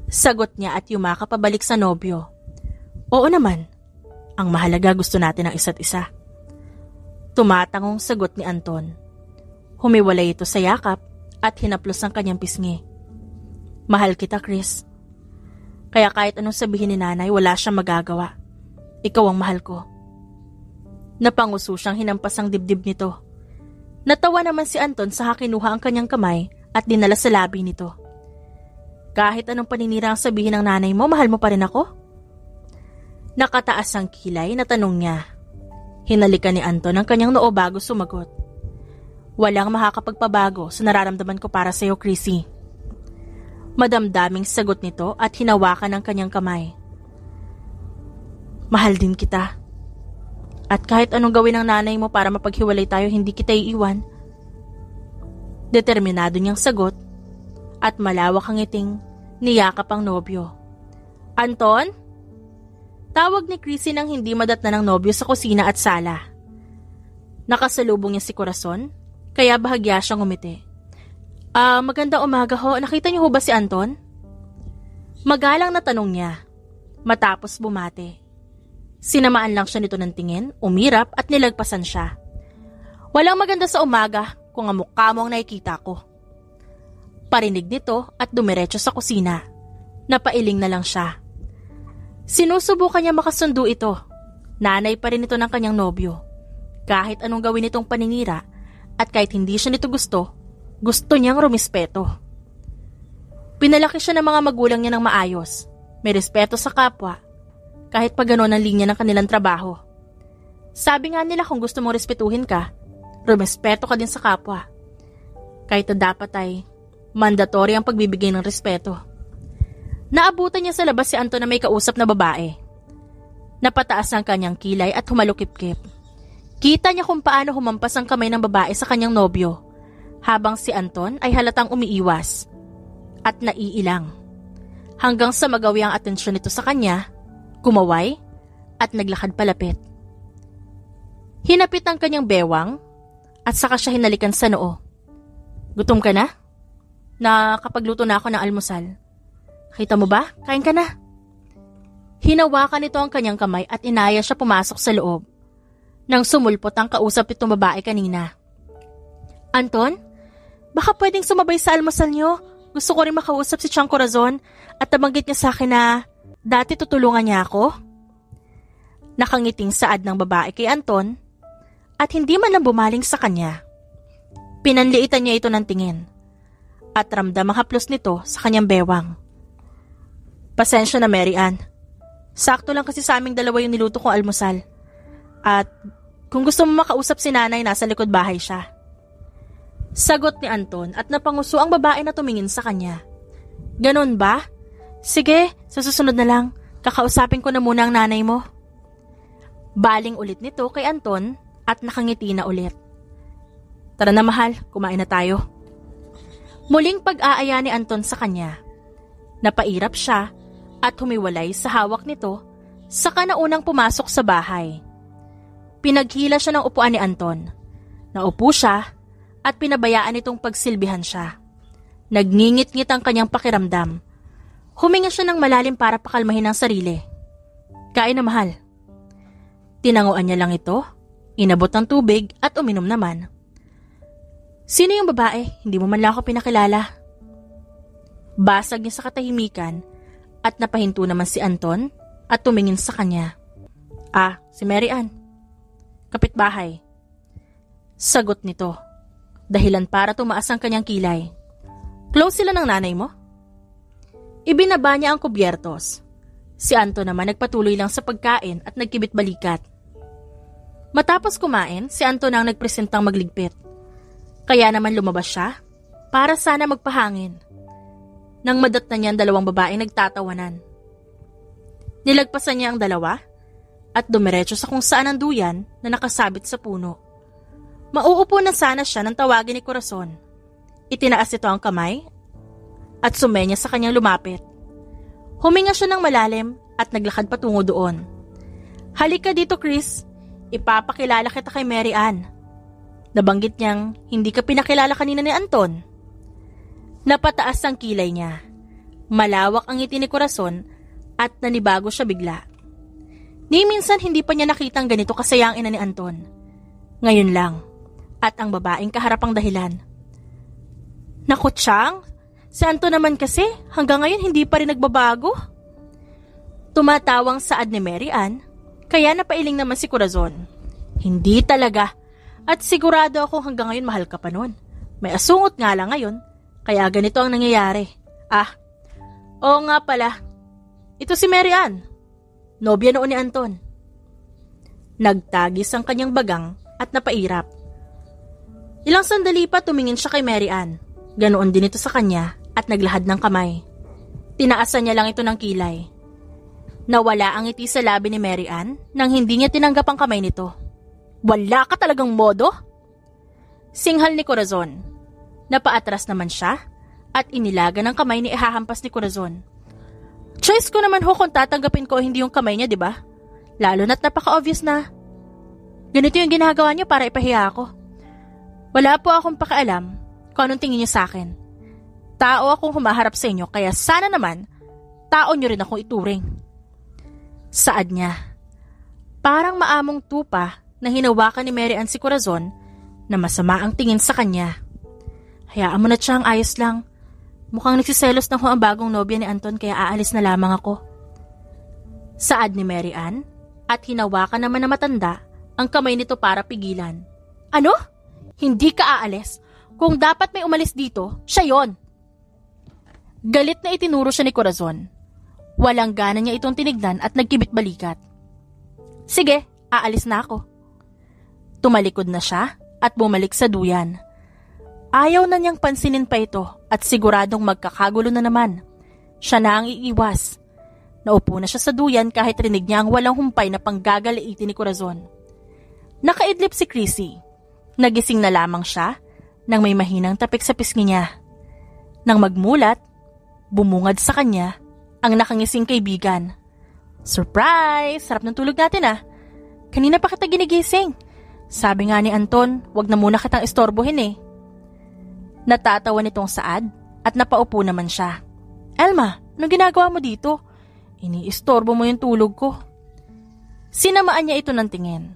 Sagot niya at yumakap pabalik sa nobyo. Oo naman, ang mahalaga gusto natin ng isa't isa. Tumatangong sagot ni Anton. Humiwalay ito sa yakap at hinaplos ang kanyang pisngi. Mahal kita, Chris. Kaya kahit anong sabihin ni nanay, wala siyang magagawa. Ikaw ang mahal ko. Napanguso siyang hinampas ang dibdib nito. Natawa naman si Anton sa kinuha ang kanyang kamay at dinala sa labi nito. Kahit anong paninira ang sabihin ng nanay mo, mahal mo pa rin ako? Nakataas ang kilay na tanong niya. Hinalikan ni Anton ang kanyang noo bago sumagot. Walang makakapagpabago sa nararamdaman ko para sa iyo, Chrissy. Madamdaming sagot nito at hinawakan ang kanyang kamay. Mahal din kita. At kahit anong gawin ng nanay mo para mapaghiwalay tayo, hindi kita iiwan. Determinado niyang sagot at malawak ang ngiting niyakap ang nobyo. Anton? Tawag ni Chrissy nang hindi madatna ng nobyo sa kusina at sala. Nakasalubong niya si Corazon, kaya bahagya siyang umiti. Magandang umaga ho. Nakita niyo ho ba si Anton? Magalang na tanong niya, matapos bumate. Sinamaan lang siya nito ng tingin, umirap at nilagpasan siya. Walang maganda sa umaga kung ang mukha mo ang nakikita ko. Parinig nito at dumiretso sa kusina. Napailing na lang siya. Sinusubukan niya makasundo ito. Nanay pa rin ito ng kanyang nobyo. Kahit anong gawin itong paninira at kahit hindi siya nito gusto niyang rumispeto. Pinalaki siya ng mga magulang niya ng maayos. May respeto sa kapwa. Kahit pa gano'n ang linya ng kanilang trabaho. Sabi nga nila kung gusto mong respetuhin ka, rumespeto ka din sa kapwa. Kahit na dapat ay mandatory ang pagbibigay ng respeto. Naabutan niya sa labas si Anton na may kausap na babae. Napataas ang kanyang kilay at humalukip-kip. Kita niya kung paano humampas ang kamay ng babae sa kanyang nobyo, habang si Anton ay halatang umiiwas at naiilang. Hanggang sa magawi ang atensyon nito sa kanya, kumaway at naglakad palapit. Hinapit ang kanyang bewang at saka siya hinalikan sa noo. Gutom ka na? Nakapagluto na ako ng almusal. Kita mo ba? Kain ka na. Hinawakan nito ang kanyang kamay at inaya siya pumasok sa loob. Nang sumulpot ang kausap nitong babae kanina. Anton, baka pwedeng sumabay sa almusal niyo. Gusto ko rin makausap si Chang Corazon at nabanggit niya sa akin na dati tutulungan niya ako. Nakangiting saad ng babae kay Anton at hindi man lang bumaling sa kanya. Pinanliitan niya ito ng tingin at ramdam ang haplos nito sa kanyang bewang. Pasensya na, Mary Ann. Sakto lang kasi sa aming dalawa yung niluto kong almusal. At kung gusto mo makausap si nanay, nasa likod bahay siya. Sagot ni Anton at napanguso ang babae na tumingin sa kanya. Ganon ba? Sige, sa susunod na lang. Kakausapin ko na muna ang nanay mo. Baling ulit nito kay Anton at nakangiti na ulit. Tara na mahal, kumain na tayo. Muling pag-aaya ni Anton sa kanya. Napairap siya at humiwalay sa hawak nito saka na unang pumasok sa bahay. Pinaghila siya ng upuan ni Anton. Naupo siya at pinabayaan itong pagsilbihan siya. Nagngingit-ngit ang kanyang pakiramdam. Huminga siya ng malalim para pakalmahin ang sarili. Kain na mahal. Tinanguan niya lang ito, inabot ng tubig at uminom naman. Sino yung babae? Hindi mo man lang ako pinakilala. Basag niya sa katahimikan at napahinto naman si Anton at tumingin sa kanya. Si Mary Ann. Kapitbahay. Sagot nito. Dahilan para tumaas ang kanyang kilay. Close sila ng nanay mo? Ibinaba niya ang kubyertos. Si Anton naman nagpatuloy lang sa pagkain at nagkibit-balikat. Matapos kumain, si Anton ang nagpresentang magligpit. Kaya naman lumabas siya para sana magpahangin. Nang madat na niya ang dalawang babaeng nagtatawanan. Nilagpasan niya ang dalawa at dumiretso sa kung saan ang duyan na nakasabit sa puno. Mauupo na sana siya nang tawagin ni Corazon. Itinaas ito ang kamay at sumenya sa kanyang lumapit. Huminga siya ng malalim at naglakad patungo doon. Halika dito, Chris. Ipapakilala kita kay Mary Ann. Nabanggit niyang hindi ka pinakilala kanina ni Anton. Napataas ang kilay niya. Malawak ang ngiti ni Corazon at nanibago siya bigla. Ni minsan hindi pa niya nakitang ganito kasaya ang ina ni Anton. Ngayon lang. At ang babaeng kaharap ang dahilan. Naku, Chang, si Anton naman kasi hanggang ngayon hindi pa rin nagbabago. Tumatawang saad ni Mary Ann, kaya napailing naman si Corazon. Hindi talaga, at sigurado ako hanggang ngayon mahal ka pa nun. May asungot nga lang ngayon, kaya ganito ang nangyayari. Oo nga pala, ito si Mary Ann, nobya noon ni Anton. Nagtagis ang kanyang bagang at napairap. Ilang sandali pa tumingin siya kay Mary Ann. Ganoon din ito sa kanya at naglahad ng kamay. Tinaasan niya lang ito ng kilay. Nawala ang ngiti sa labi ni Mary Ann nang hindi niya tinanggap ang kamay nito. Wala ka talagang modo? Singhal ni Corazon. Napaatras naman siya at inilaga ng kamay ni ihahampas ni Corazon. Choice ko naman kung tatanggapin ko hindi yung kamay niya, di ba? Lalo na't napaka-obvious na. Ganito yung ginagawa niyo para ipahiya ako. Wala po akong pakialam kung anong tingin niyo sa akin. Tao akong humaharap sa inyo kaya sana naman tao niyo rin akong ituring. Saad niya. Parang maamong tupa na hinawakan ni Mary Ann si Corazon na masama ang tingin sa kanya. Hayaan mo na siyang ayos lang. Mukhang nagsiselos na ho ang bagong nobya ni Anton kaya aalis na lamang ako. Saad ni Mary Ann at hinawakan naman na matanda ang kamay nito para pigilan. Ano? Hindi ka aalis. Kung dapat may umalis dito, siya yon. Galit na itinuro siya ni Corazon. Walang gana niya itong tinignan at nagkibit-balikat. Sige, aalis na ako. Tumalikod na siya at bumalik sa duyan. Ayaw na niyang pansinin pa ito at siguradong magkakagulo na naman. Siya na ang iiwas. Naupo na siya sa duyan kahit rinig niya ang walang humpay na panggagaliitin ni Corazon. Nakaidlip si Chrissy. Nagising na lamang siya nang may mahinang tapik sa pisngi niya. Nang magmulat, bumungad sa kanya ang nakangising kaibigan. Surprise! Sarap ng tulog natin ah. Kanina pa kita ginigising. Sabi nga ni Anton, wag na muna kitang istorbohin eh. Natatawa nitong saad at napaupo naman siya. Elma, anong ginagawa mo dito? Iniistorbo mo yung tulog ko. Sinamaan niya ito ng tingin.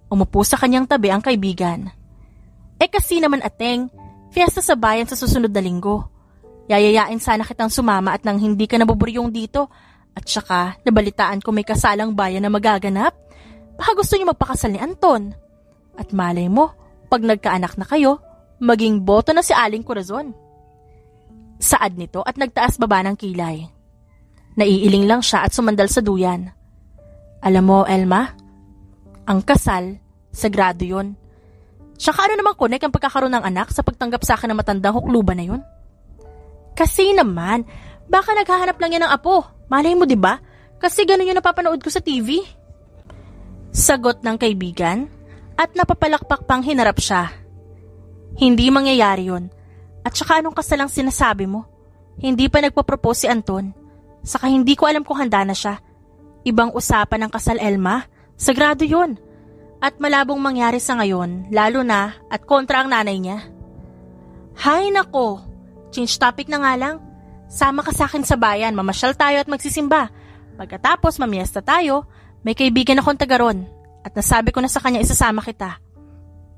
Umupo sa kanyang tabi ang kaibigan. Kasi naman ateng, fiesta sa bayan sa susunod na linggo. Yayayain sana kitang sumama at nang hindi ka nabuburyong dito. At saka, nabalitaan ko may kasalang bayan na magaganap. Baka gusto niyo magpakasal ni Anton. At malay mo, pag nagkaanak na kayo, maging boto na si Aling Corazon. Saad nito at nagtaas baba ng kilay. Naiiling lang siya at sumandal sa duyan. Alam mo, Elma, ang kasal, sagrado yun. Tsaka ano naman connect ang pagkakaroon ng anak sa pagtanggap sa akin ng matandang hukluban na yun? Kasi naman, baka naghahanap lang yan ng apo. Malay mo, diba? Kasi ganun yung napapanood ko sa TV. Sagot ng kaibigan at napapalakpak pang hinarap siya. Hindi mangyayari yun. At saka anong kasalang sinasabi mo? Hindi pa nagpo-propose si Anton. Saka hindi ko alam kung handa na siya. Ibang usapan ng kasal, Elma. Sagrado yun. At malabong mangyari sa ngayon, lalo na at kontra ang nanay niya. Hay nako, change topic na nga lang. Sama ka sa akin sa bayan, mamasyal tayo at magsisimba. Pagkatapos mamiesta tayo, may kaibigan akong taga ron. At nasabi ko na sa kanya isasama kita.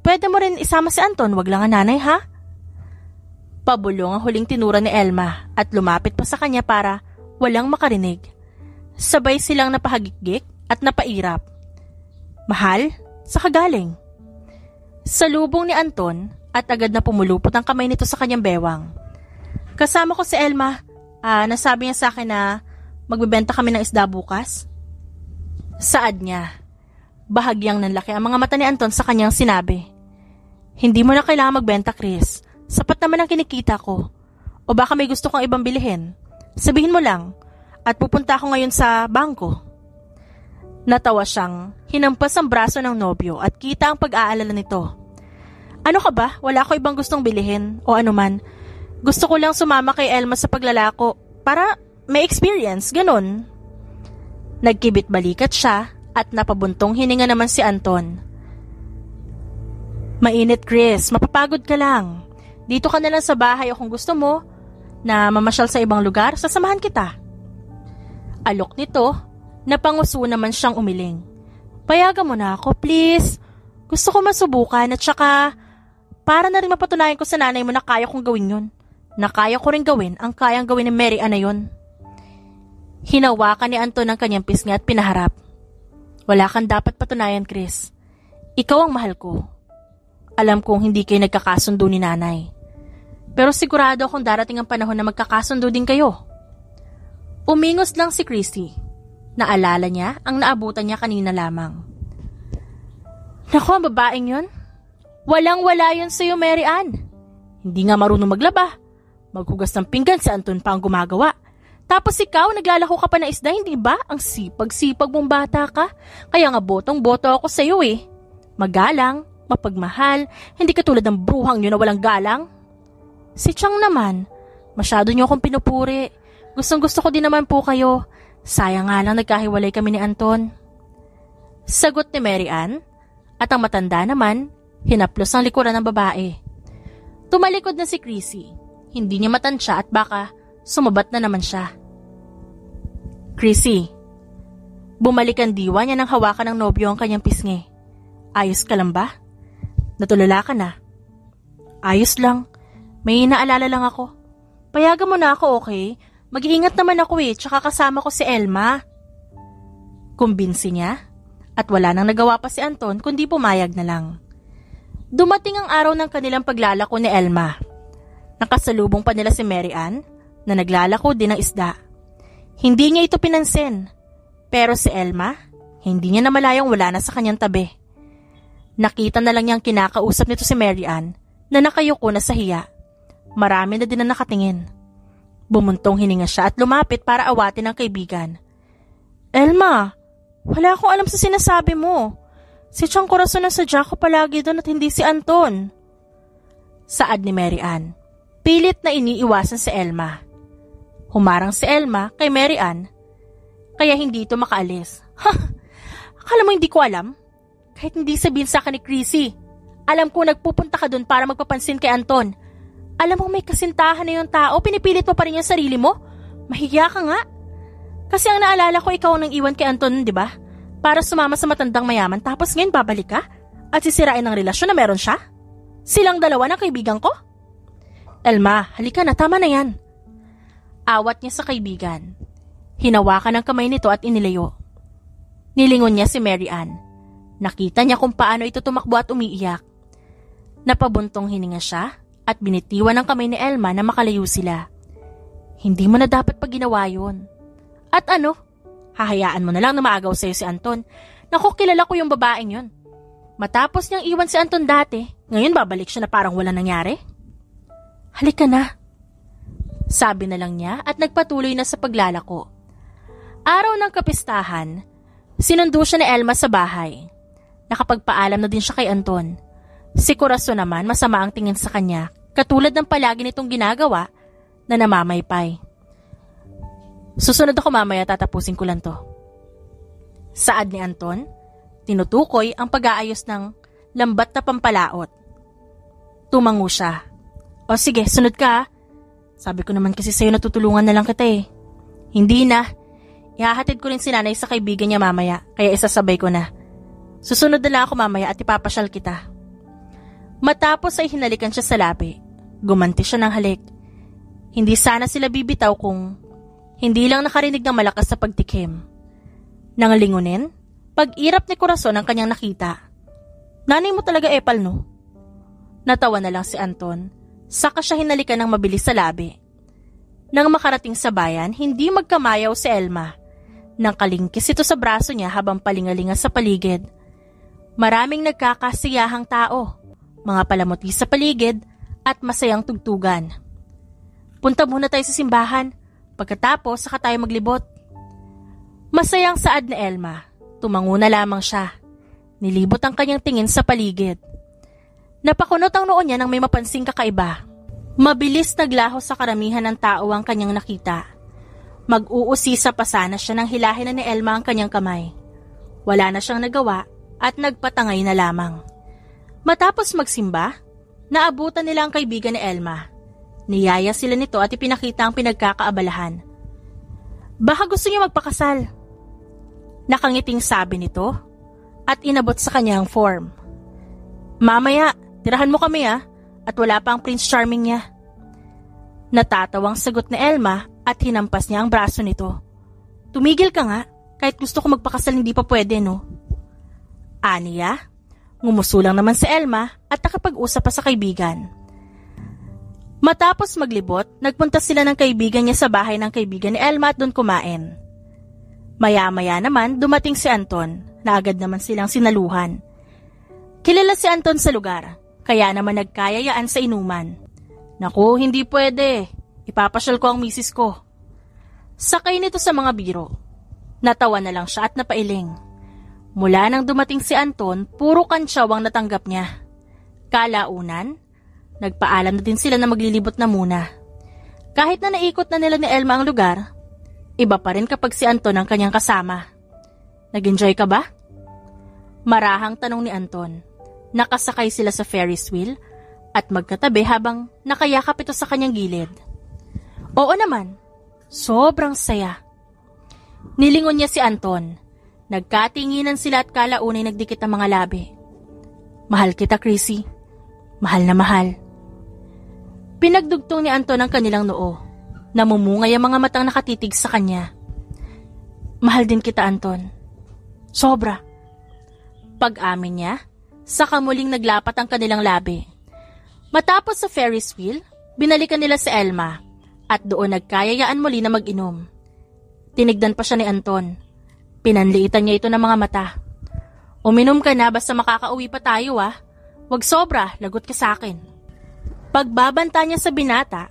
Pwede mo rin isama si Anton, wag lang ang nanay ha? Pabulong ang huling tinura ni Elma at lumapit pa sa kanya para walang makarinig. Sabay silang napahagikgik at napairap. Mahal, sa kagaling. Salubong ni Anton at agad na pumulupot ang kamay nito sa kanyang bewang. Kasama ko si Elma. Nasabi niya sa akin na magbebenta kami ng isda bukas. Saad niya. Bahagyang nanlaki ang mga mata ni Anton sa kanyang sinabi. Hindi mo na kailangan magbenta, Chris. Sapat naman ang kinikita ko. O baka may gusto kang ibang bilihin. Sabihin mo lang. At pupunta ako ngayon sa bangko. Natawa siyang hinampas ang braso ng nobyo at kita ang pag-aalala nito. Ano ka ba? Wala ko ibang gustong bilihin o anuman. Gusto ko lang sumama kay Elma sa paglalako para may experience, ganun. Nagkibit balikat siya at napabuntong hininga naman si Anton. Mainit, Chris. Mapapagod ka lang. Dito ka na lang sa bahay o kung gusto mo na mamasyal sa ibang lugar, sasamahan kita. Alok nito, napanguso naman siyang umiling. Payagan mo na ako, please. Gusto ko masubukan at saka para na rin mapatunayan ko sa nanay mo na kaya kong gawin yun. Na kaya ko rin gawin ang kayang gawin ni Mary Ann na yun. Hinawakan ni Anton ang kanyang pisngi at pinaharap. Wala kang dapat patunayan, Chris. Ikaw ang mahal ko. Alam kong hindi kayo nagkakasundo ni nanay. Pero sigurado akong darating ang panahon na magkakasundo din kayo. Umingos lang si Christy. Naalala niya ang naabutan niya kanina lamang. Naku, ang babaeng yun. Walang-wala yun sa'yo, Mary Ann. Hindi nga marunong maglaba. Maghugas ng pinggan si Anton pa ang gumagawa. Tapos ikaw, naglalako ka pa na isda, hindi ba? Ang sipag-sipag mong bata ka. Kaya nga botong-boto ako sa'yo eh. Magalang, mapagmahal, hindi katulad ng bruhang yun na walang galang. Si Chang naman, masyado niyo akong pinupuri. Gustong-gusto ko din naman po kayo. Sayang nga lang nagkahiwalay kami ni Anton. Sagot ni Mary Ann, at ang matanda naman, hinaplos ang likuran ng babae. Tumalikod na si Chrissy. Hindi niya matansya at baka sumabat na naman siya. Chrissy, bumalik ang diwa niya nang hawakan ng nobyo ang kanyang pisngi. Ayos ka lang ba? Natulala ka na? Ayos lang. May inaalala lang ako. Payagan mo na ako, okay? Mag-iingat naman ako eh, tsaka kasama ko si Elma. Kumbinsi niya at wala nang nagawa pa si Anton kundi pumayag na lang. Dumating ang araw ng kanilang paglalako ni Elma. Nakasalubong pa nila si Mary Ann na naglalako din ng isda. Hindi niya ito pinansin, pero si Elma, hindi niya namalayang wala na sa kanyang tabi. Nakita na lang niyang kinakausap nito si Mary Ann na nakayuko na sa hiya. Marami na din na nakatingin. Bumuntong hininga siya at lumapit para awatin ang kaibigan. Elma, wala akong alam sa sinasabi mo. Si Chang Corazon ang sadya ko palagi doon at hindi si Anton. Saad ni Mary Ann. Pilit na iniiwasan si Elma. Humarang si Elma kay Mary Ann, kaya hindi ito makaalis. Akala mo hindi ko alam? Kahit hindi sabihin sa akin ni Chrissy, alam ko nagpupunta ka doon para magpapansin kay Anton. Alam mo may kasintahan na yung tao, pinipilit mo pa rin yung sarili mo? Mahiya ka nga. Kasi ang naalala ko ikaw nang iwan kay Anton, di ba? Para sumama sa matandang mayaman tapos ngayon babalik ka? At sisirain ang relasyon na meron siya? Silang dalawa na kaibigan ko? Elma, halika na, tama na yan. Awat niya sa kaibigan. Hinawakan ang kamay nito at inilayo. Nilingon niya si Mary Ann. Nakita niya kung paano ito tumakbo at umiiyak. Napabuntong hininga siya at binitiwan ang kamay ni Elma na makalayo sila. Hindi mo na dapat pag ginawa yun. At ano? Hahayaan mo na lang na maagaw sa'yo si Anton. Naku, kilala ko yung babaeng yun. Matapos niyang iwan si Anton dati, ngayon babalik siya na parang wala nangyari? Halika na. Sabi na lang niya at nagpatuloy na sa paglalako. Araw ng kapistahan, sinundo siya ni Elma sa bahay. Nakapagpaalam na din siya kay Anton. Si Corazon naman masama ang tingin sa kanya, katulad ng palagi nitong ginagawa na namamaypay. Susunod ako mamaya, tatapusin ko lang to. Saad ni Anton, tinutukoy ang pag-aayos ng lambat na pampalaot. Tumango siya. O sige, sunod ka. Sabi ko naman kasi sa'yo natutulungan na lang kita eh. Hindi na. Ihahatid ko rin si nanay sa kaibigan niya mamaya, kaya isasabay ko na. Susunod na lang ako mamaya at ipapasyal kita. Matapos ay hinalikan siya sa labi. Gumanti siya ng halik. Hindi sana sila bibitaw kung hindi lang nakarinig ng malakas sa pagtikim. Nang lingunin, pag-irap ni Corazon ang kanyang nakita. Nanay mo talaga epal, no? Natawa na lang si Anton. Saka siya hinalikan ng mabilis sa labi. Nang makarating sa bayan, hindi magkamayaw si Elma. Nang kalingkis ito sa braso niya habang palingalinga sa paligid. Maraming nagkakasiyahang tao, mga palamuti sa paligid at masayang tugtugan. Punta muna tayo sa simbahan. Pagkatapos, saka tayo maglibot. Masayang saad ni Elma. Tumango na lamang siya. Nilibot ang kanyang tingin sa paligid. Napakunot ang noo niya nang may mapansing kakaiba. Mabilis naglaho sa karamihan ng tao ang kanyang nakita. Mag-uusisa pa sana siya nang hilahin na ni Elma ang kanyang kamay. Wala na siyang nagawa at nagpatangay na lamang. Matapos magsimba, naabutan nila ang kaibigan ni Elma. Niyaya sila nito at ipinakita ang pinagkakaabalahan. Baka gusto niya magpakasal. Nakangiting sabi nito at inabot sa kanya ang form. Mamaya, tirahan mo kami at wala pa ang Prince Charming niya. Natatawang sagot ni Elma at hinampas niya ang braso nito. Tumigil ka nga, kahit gusto ko magpakasal hindi pa pwede, no? Aniya, ngumusulang naman si Elma at nakapag-usap pa sa kaibigan. Matapos maglibot, nagpunta sila ng kaibigan niya sa bahay ng kaibigan ni Elma at doon kumain. Maya-maya naman dumating si Anton na agad naman silang sinaluhan. Kilala si Anton sa lugar, kaya naman nagkayayaan sa inuman. Naku, hindi pwede. Ipapasyal ko ang misis ko. Sakay nito sa mga biro. Natawa na lang siya at napailing. Mula nang dumating si Anton, puro kantsaw ang natanggap niya. Kalaunan, nagpaalam na din sila na maglilibot na muna. Kahit na naikot na nila ni Elma ang lugar, iba pa rin kapag si Anton ang kanyang kasama. Nag-enjoy ka ba? Marahang tanong ni Anton. Nakasakay sila sa Ferris wheel at magkatabi habang nakayakap ito sa kanyang gilid. Oo naman, sobrang saya. Nilingon niya si Anton. Nagkatinginan sila at kalaunay nagdikit ang mga labi. Mahal kita, Chrissy. Mahal na mahal. Pinagdugtong ni Anton ang kanilang noo. Namumungay ang mga matang nakatitig sa kanya. Mahal din kita, Anton. Sobra. Pag-amin niya, saka muling naglapat ang kanilang labi. Matapos sa Ferris wheel, binalikan nila si Elma at doon nagkayayaan muli na mag-inom. Tinigdan pa siya ni Anton. Pinanliitan niya ito ng mga mata. Uminom ka na basta makakauwi pa tayo Wag sobra, lagot ka sa akin. Pagbabanta niya sa binata,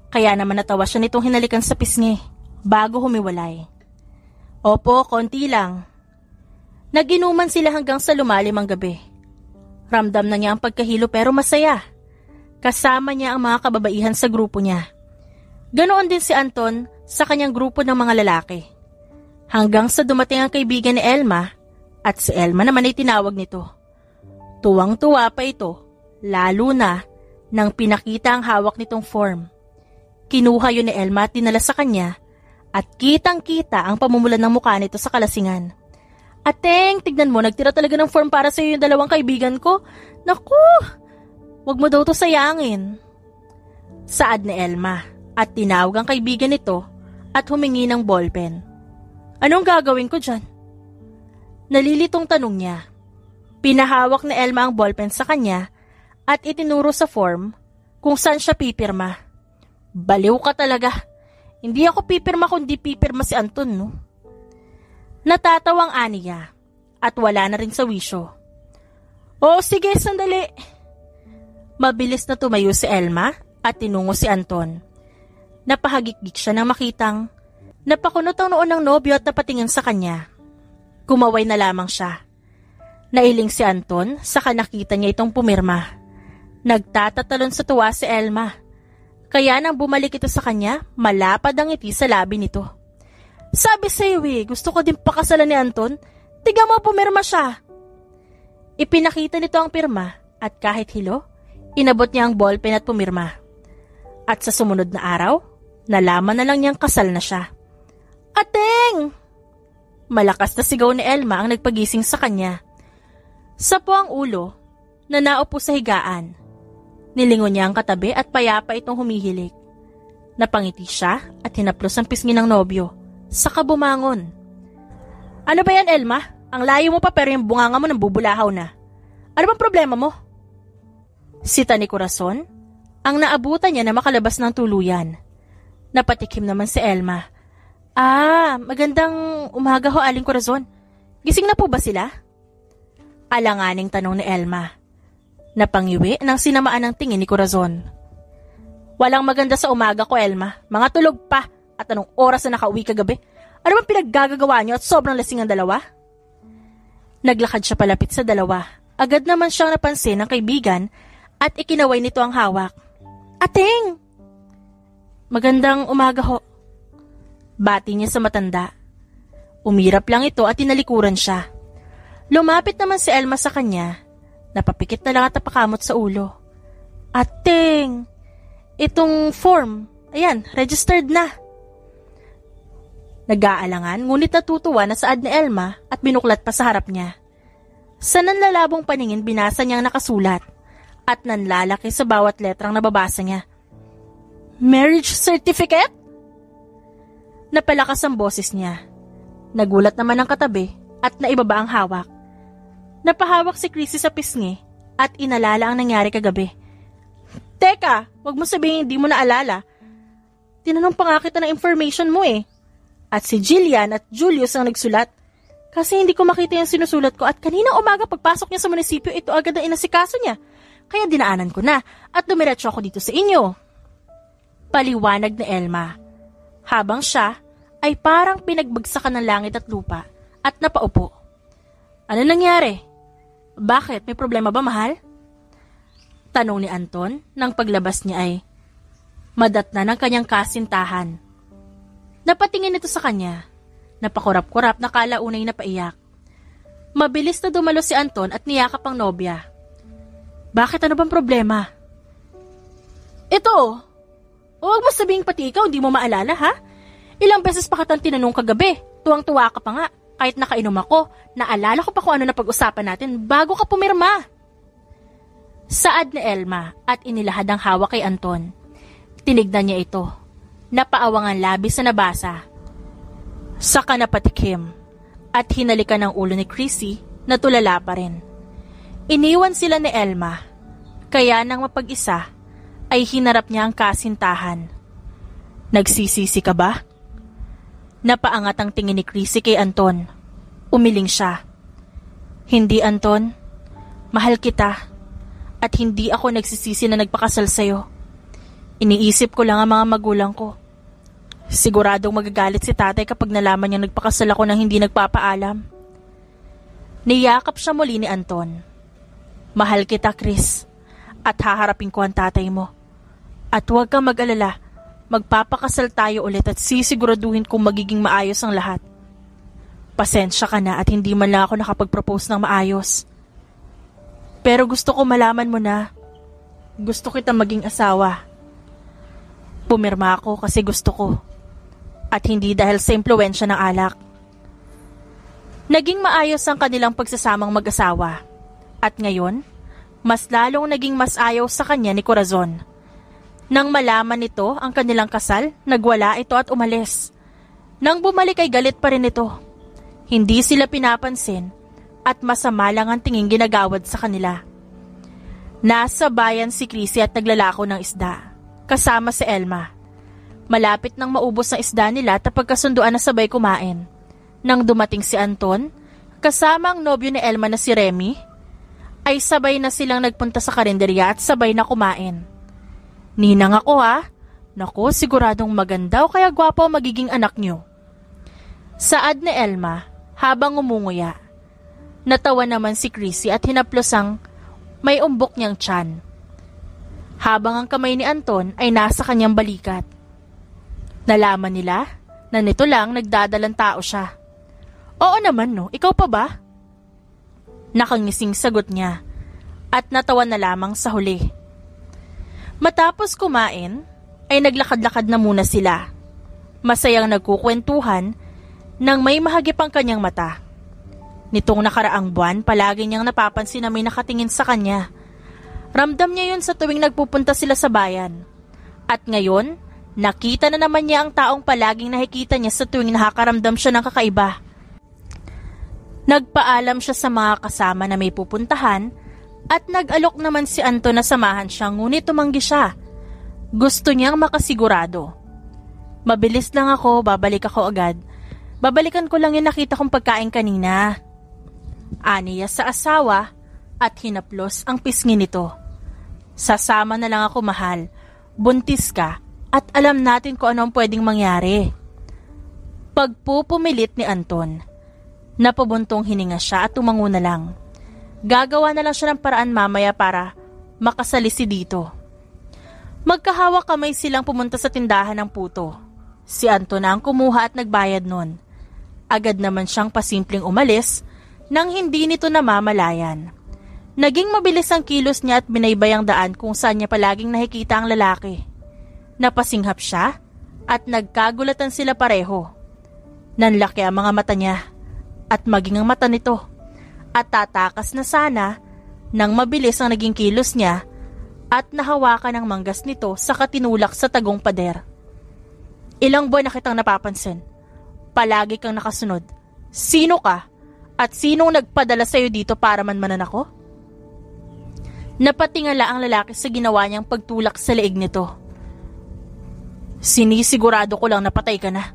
kaya naman natawa siya nitong hinalikan sa pisngi bago humiwalay. Opo, konti lang. Naginuman sila hanggang sa lumalim ang gabi. Ramdam na niya ang pagkahilo pero masaya. Kasama niya ang mga kababaihan sa grupo niya. Ganoon din si Anton sa kanyang grupo ng mga lalaki. Hanggang sa dumating ang kaibigan ni Elma at si Elma naman ay tinawag nito. Tuwang-tuwa pa ito, lalo na nang pinakita ang hawak nitong form. Kinuha yun ni Elma at dinala sa kanya at kitang-kita ang pamumulan ng mukha nito sa kalasingan. Ateng, tignan mo, nagtira talaga ng form para sa iyo yung dalawang kaibigan ko. Naku, wag mo daw to sayangin. Saad ni Elma at tinawag ang kaibigan nito at humingi ng ballpen. Anong gagawin ko dyan? Nalilitong tanong niya. Pinahawak ni Elma ang ballpen sa kanya at itinuro sa form kung saan siya pipirma. Baliw ka talaga. Hindi ako pipirma kundi pipirma si Anton, no? Natatawang aniya at wala na rin sa wisyo. O sige, sandali. Mabilis na tumayo si Elma at tinungo si Anton. Napahagikgik siya nang makitang napakunot ang noon ng nobyo at napatingin sa kanya. Kumaway na lamang siya. Nailing si Anton saka nakita niya itong pumirma. Nagtatatalon sa tuwa si Elma. Kaya nang bumalik ito sa kanya, malapad ang ngiti sa labi nito. Sabi sa'yo gusto ko din pakasalan ni Anton. Tiga mo, pumirma siya. Ipinakita nito ang pirma at kahit hilo, inabot niya ang ballpen at pumirma. At sa sumunod na araw, nalaman na lang niyang kasal na siya. Ateng! Malakas na sigaw ni Elma ang nagpagising sa kanya. Sapo ang ulo na naupo sa higaan. Nilingon niya ang katabi at payapa itong humihilik. Napangiti siya at hinaplos ang pisngi ng nobyo. Saka bumangon. Ano ba yan, Elma? Ang layo mo pa pero yung bunganga mo nang bubulahaw na. Ano bang problema mo? Sita ni Corazon, ang naabutan niya na makalabas ng tuluyan. Napatikim naman si Elma. Magandang umaga ho, Aling Corazon. Gising na po ba sila? Alanganing tanong ni Elma. Napangiwi nang sinamaan ng tingin ni Corazon. Walang maganda sa umaga ko, Elma. Mga tulog pa. At anong oras na nakauwi kagabi? Ano bang pinaggagawa niyo at sobrang lasing ang dalawa? Naglakad siya palapit sa dalawa. Agad naman siyang napansin ng kaibigan at ikinaway nito ang hawak. Ateng! Magandang umaga ho. Bati niya sa matanda. Umirap lang ito at tinalikuran siya. Lumapit naman si Elma sa kanya. Napapikit na lang at napakamot sa ulo. Ateng! Itong form, ayan, registered na. Nag-aalangan, ngunit natutuwa na saad ni Elma at binuklat pa sa harap niya. Sa nanlalabong paningin binasa niyang nakasulat at nanlalaki sa bawat letrang nababasa niya. Marriage certificate? Napalakas ang boses niya. Nagulat naman ang katabi at naibaba ang hawak. Napahawak si Chrissy sa pisngi at inalala ang nangyari kagabi. Teka, wag mo sabihin hindi mo naalala. Tinanong pa nga kita ng information mo At si Jillian at Julius ang nagsulat. Kasi hindi ko makita yung sinusulat ko at kaninang umaga pagpasok niya sa munisipyo ito agad ang inasikaso niya. Kaya dinaanan ko na at dumiretso ako dito sa inyo. Paliwanag ni Elma. Habang siya ay parang pinagbagsakan ng langit at lupa at napaupo. Ano nangyari? Bakit? May problema ba, mahal? Tanong ni Anton nang paglabas niya ay madatna ng kanyang kasintahan. Napatingin ito sa kanya. Napakurap-kurap na kalaunay na paiyak. Mabilis na dumalo si Anton at niyakap ang nobya. Bakit, ano bang problema? Ito. Huwag mo sabihing pati ikaw hindi mo maalala, ha? Ilang beses pa kitang tinanong kagabi. Tuwang-tuwa ka pa nga. Kahit nakainom ako, naalala ko pa kung ano na pag-usapan natin bago ka pumirma. Saad ni Elma at inilahad ang hawak kay Anton. Tinignan niya ito. Napaawang ang labis na nabasa. Saka napatikim at hinalikan ang ulo ni Chrissy na tulala pa rin. Iniwan sila ni Elma, kaya nang mapag-isa ay hinarap niya ang kasintahan. Nagsisisi ka ba? Napaangat ang tingin ni Chrissy kay Anton. Umiling siya. Hindi, Anton. Mahal kita at hindi ako nagsisisi na nagpakasal sa'yo. Iniisip ko lang ang mga magulang ko. Siguradong magagalit si tatay kapag nalaman niya nagpakasal ako nang hindi nagpapaalam. Niyakap siya muli ni Anton. Mahal kita, Chris, at haharapin ko ang tatay mo. At huwag kang mag-alala, magpapakasal tayo ulit at sisiguraduhin kong magiging maayos ang lahat. Pasensya ka na at hindi man lang ako nakapag-propose ng maayos. Pero gusto ko malaman mo na gusto kita maging asawa. Pumirma ako kasi gusto ko. At hindi dahil sa impluwensya ng alak. Naging maayos ang kanilang pagsasamang mag-asawa. At ngayon, mas lalong naging mas ayaw sa kanya ni Corazon. Nang malaman nito ang kanilang kasal, nagwala ito at umalis. Nang bumalik ay galit pa rin ito. Hindi sila pinapansin at masama lang ang tingin ginagawad sa kanila. Nasa bayan si Chrissy at naglalako ng isda, kasama si Elma. Malapit nang maubos ang isda nila at pagkasunduan na sabay kumain. Nang dumating si Anton, kasama ang nobyo ni Elma na si Remy, ay sabay na silang nagpunta sa karinderya at sabay na kumain. Ninang ako ha, naku siguradong maganda o kaya gwapo magiging anak niyo. Saad ni Elma habang umunguya. Natawa naman si Chrissy at hinaplos ang may umbok niyang tiyan. Habang ang kamay ni Anton ay nasa kanyang balikat. Nalaman nila na nito lang nagdadalang tao siya. Oo naman no, ikaw pa ba? Nakangising sagot niya at natawa na lamang sa huli. Matapos kumain ay naglakad-lakad na muna sila. Masayang nagkukwentuhan nang may mahagip ang kanyang mata. Nitong nakaraang buwan palagi niyang napapansin na may nakatingin sa kanya. Ramdam niya yun sa tuwing nagpupunta sila sa bayan. At ngayon, nakita na naman niya ang taong palaging nakikita niya sa tuwing nakakaramdam siya ng kakaiba. Nagpaalam siya sa mga kasama na may pupuntahan at nag-alok naman si Anton na samahan siya ngunit tumanggi siya. Gusto niyang makasigurado. Mabilis lang ako, babalik ako agad. Babalikan ko lang yung nakita kong pagkain kanina. Aniya sa asawa at hinaplos ang pisngi nito. Sasama na lang ako mahal. Buntis ka. At alam natin kung ano ang pwedeng mangyari. Pagpupumilit ni Anton, napabuntong hininga siya at tumango na lang. Gagawa na lang siya ng paraan mamaya para makasalisi dito. Magkahawak kamay silang pumunta sa tindahan ng puto. Si Anton na ang kumuha at nagbayad nun. Agad naman siyang pasimpleng umalis nang hindi nito namamalayan. Naging mabilis ang kilos niya at binaybay ang daan kung saan niya palaging nakikita ang lalaki. Napasinghap siya at nagkagulatan sila pareho. Nanlaki ang mga mata niya at maging ang mata nito at tatakas na sana nang mabilis ang naging kilos niya at nahawakan ang manggas nito sa katinulak sa tagong pader. Ilang buwan na kitang napapansin. Palagi kang nakasunod. Sino ka? At sinong nagpadala sa'yo dito para manmanan ako? Napatingala ang lalaki sa ginawa niyang pagtulak sa leeg nito. Sinisigurado ko lang napatay ka na.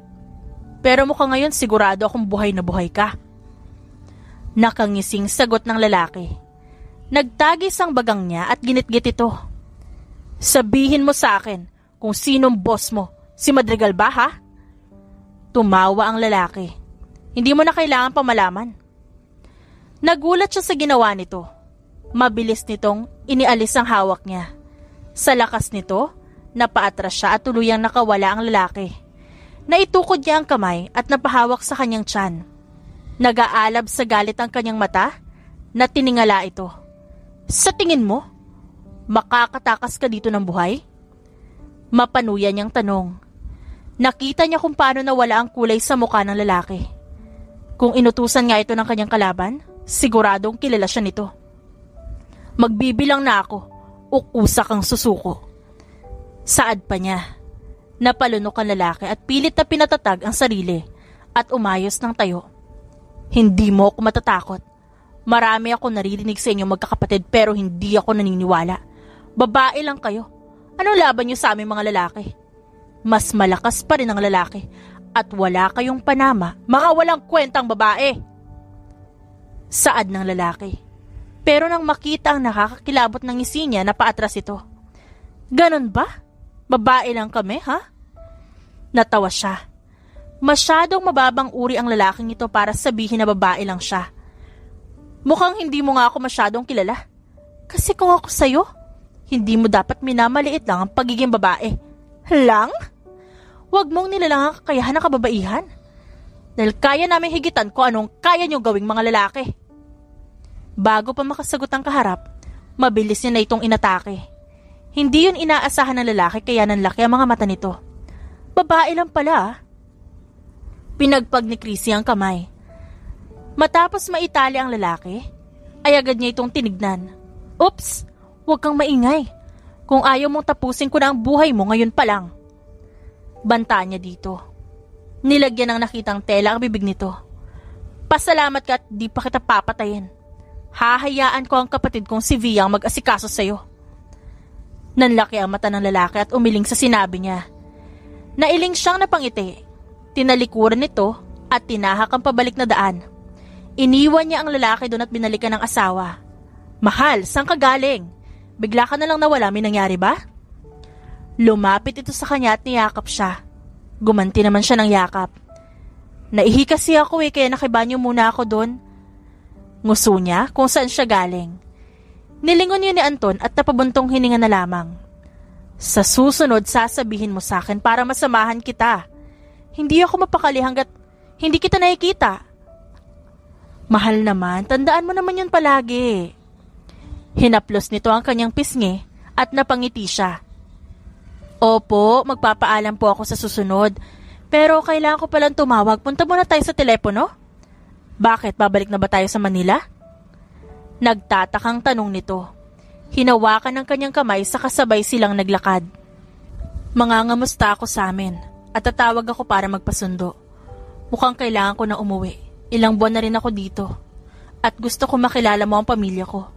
Pero mukhang ngayon sigurado akong buhay na buhay ka. Nakangising sagot ng lalaki. Nagtagis ang bagang niya at ginitgit ito. Sabihin mo sa akin kung sinong boss mo. Si Madrigal ba ha? Tumawa ang lalaki. Hindi mo na kailangan pamalaman. Nagulat siya sa ginawa nito. Mabilis nitong inialis ang hawak niya. Sa lakas nito, napaatras siya at tuluyang nakawala ang lalaki. Naitukod niya ang kamay at napahawak sa kanyang tiyan. Nag-aalab sa galit ang kanyang mata na tiningala ito. Sa tingin mo, makakatakas ka dito ng buhay? Mapanuyan niyang tanong. Nakita niya kung paano nawala ang kulay sa mukha ng lalaki. Kung inutusan nga ito ng kanyang kalaban, siguradong kilala siya nito. Magbibilang na ako, ukusa kang susuko. Saad pa niya. Napalunok ang lalaki at pilit na pinatatag ang sarili at umayos ng tayo. Hindi mo ako matatakot. Marami ako naririnig sa inyo magkakapatid pero hindi ako naniniwala. Babae lang kayo. Anong laban niyo sa aming mga lalaki? Mas malakas pa rin ang lalaki at wala kayong panama, mga walang kwentang babae. Saad ng lalaki. Pero nang makita ang nakakakilabot ng ngisi niya, napaatras ito. Ganon ba? Babae lang kami, ha? Natawa siya. Masyadong mababang uri ang lalaking ito para sabihin na babae lang siya. Mukhang hindi mo nga ako masyadong kilala. Kasi kung ako sa'yo, hindi mo dapat minamaliit lang ang pagiging babae. Lang? Huwag mong nilalang ang kakayahan ng kababaihan. Dahil kaya namin higitan kung anong kaya niyo gawing mga lalaki. Bago pa makasagot ang kaharap, mabilis niya na itong inatake. Hindi yun inaasahan ng lalaki kaya nanlaki ang mga mata nito. Babae lang pala. Pinagpag ni Chrissy ang kamay. Matapos maitali ang lalaki, ay agad niya itong tinignan. Oops! Huwag kang maingay. Kung ayaw mong tapusin ko na ang buhay mo ngayon pa lang. Banta niya dito. Nilagyan ng nakitang tela ang bibig nito. Pasalamat ka at di pa kita papatayin. Hahayaan ko ang kapatid kong si Via ang mag-asikaso sa'yo. Nanlaki ang mata ng lalaki at umiling sa sinabi niya. Nailing siyang napangiti. Tinalikuran nito at tinahak ang pabalik na daan. Iniwan niya ang lalaki doon at binalikan ng asawa. Mahal, saan ka galing? Bigla ka na lang nawala, may nangyari ba? Lumapit ito sa kanya at niyakap siya. Gumanti naman siya ng yakap. Naihi kasi ako kaya nakibanyo muna ako doon. Nguso niya kung saan siya galing. Nilingon yun ni Anton at napabuntong hininga na lamang. Sa susunod, sasabihin mo sa akin para masamahan kita. Hindi ako mapakali hanggat hindi kita nakikita. Mahal naman, tandaan mo naman yun palagi. Hinaplos nito ang kanyang pisngi at napangiti siya. Opo, magpapaalam po ako sa susunod. Pero kailangan ko palang tumawag. Punta muna tayo sa telepono. Bakit? Babalik na ba tayo sa Manila? Nagtatakang tanong nito. Hinawakan ng kanyang kamay sa kasabay silang naglakad. Mangangamusta ako sa amin at tatawag ako para magpasundo. Mukhang kailangan ko na umuwi. Ilang buwan na rin ako dito. At gusto ko makilala mo ang pamilya ko.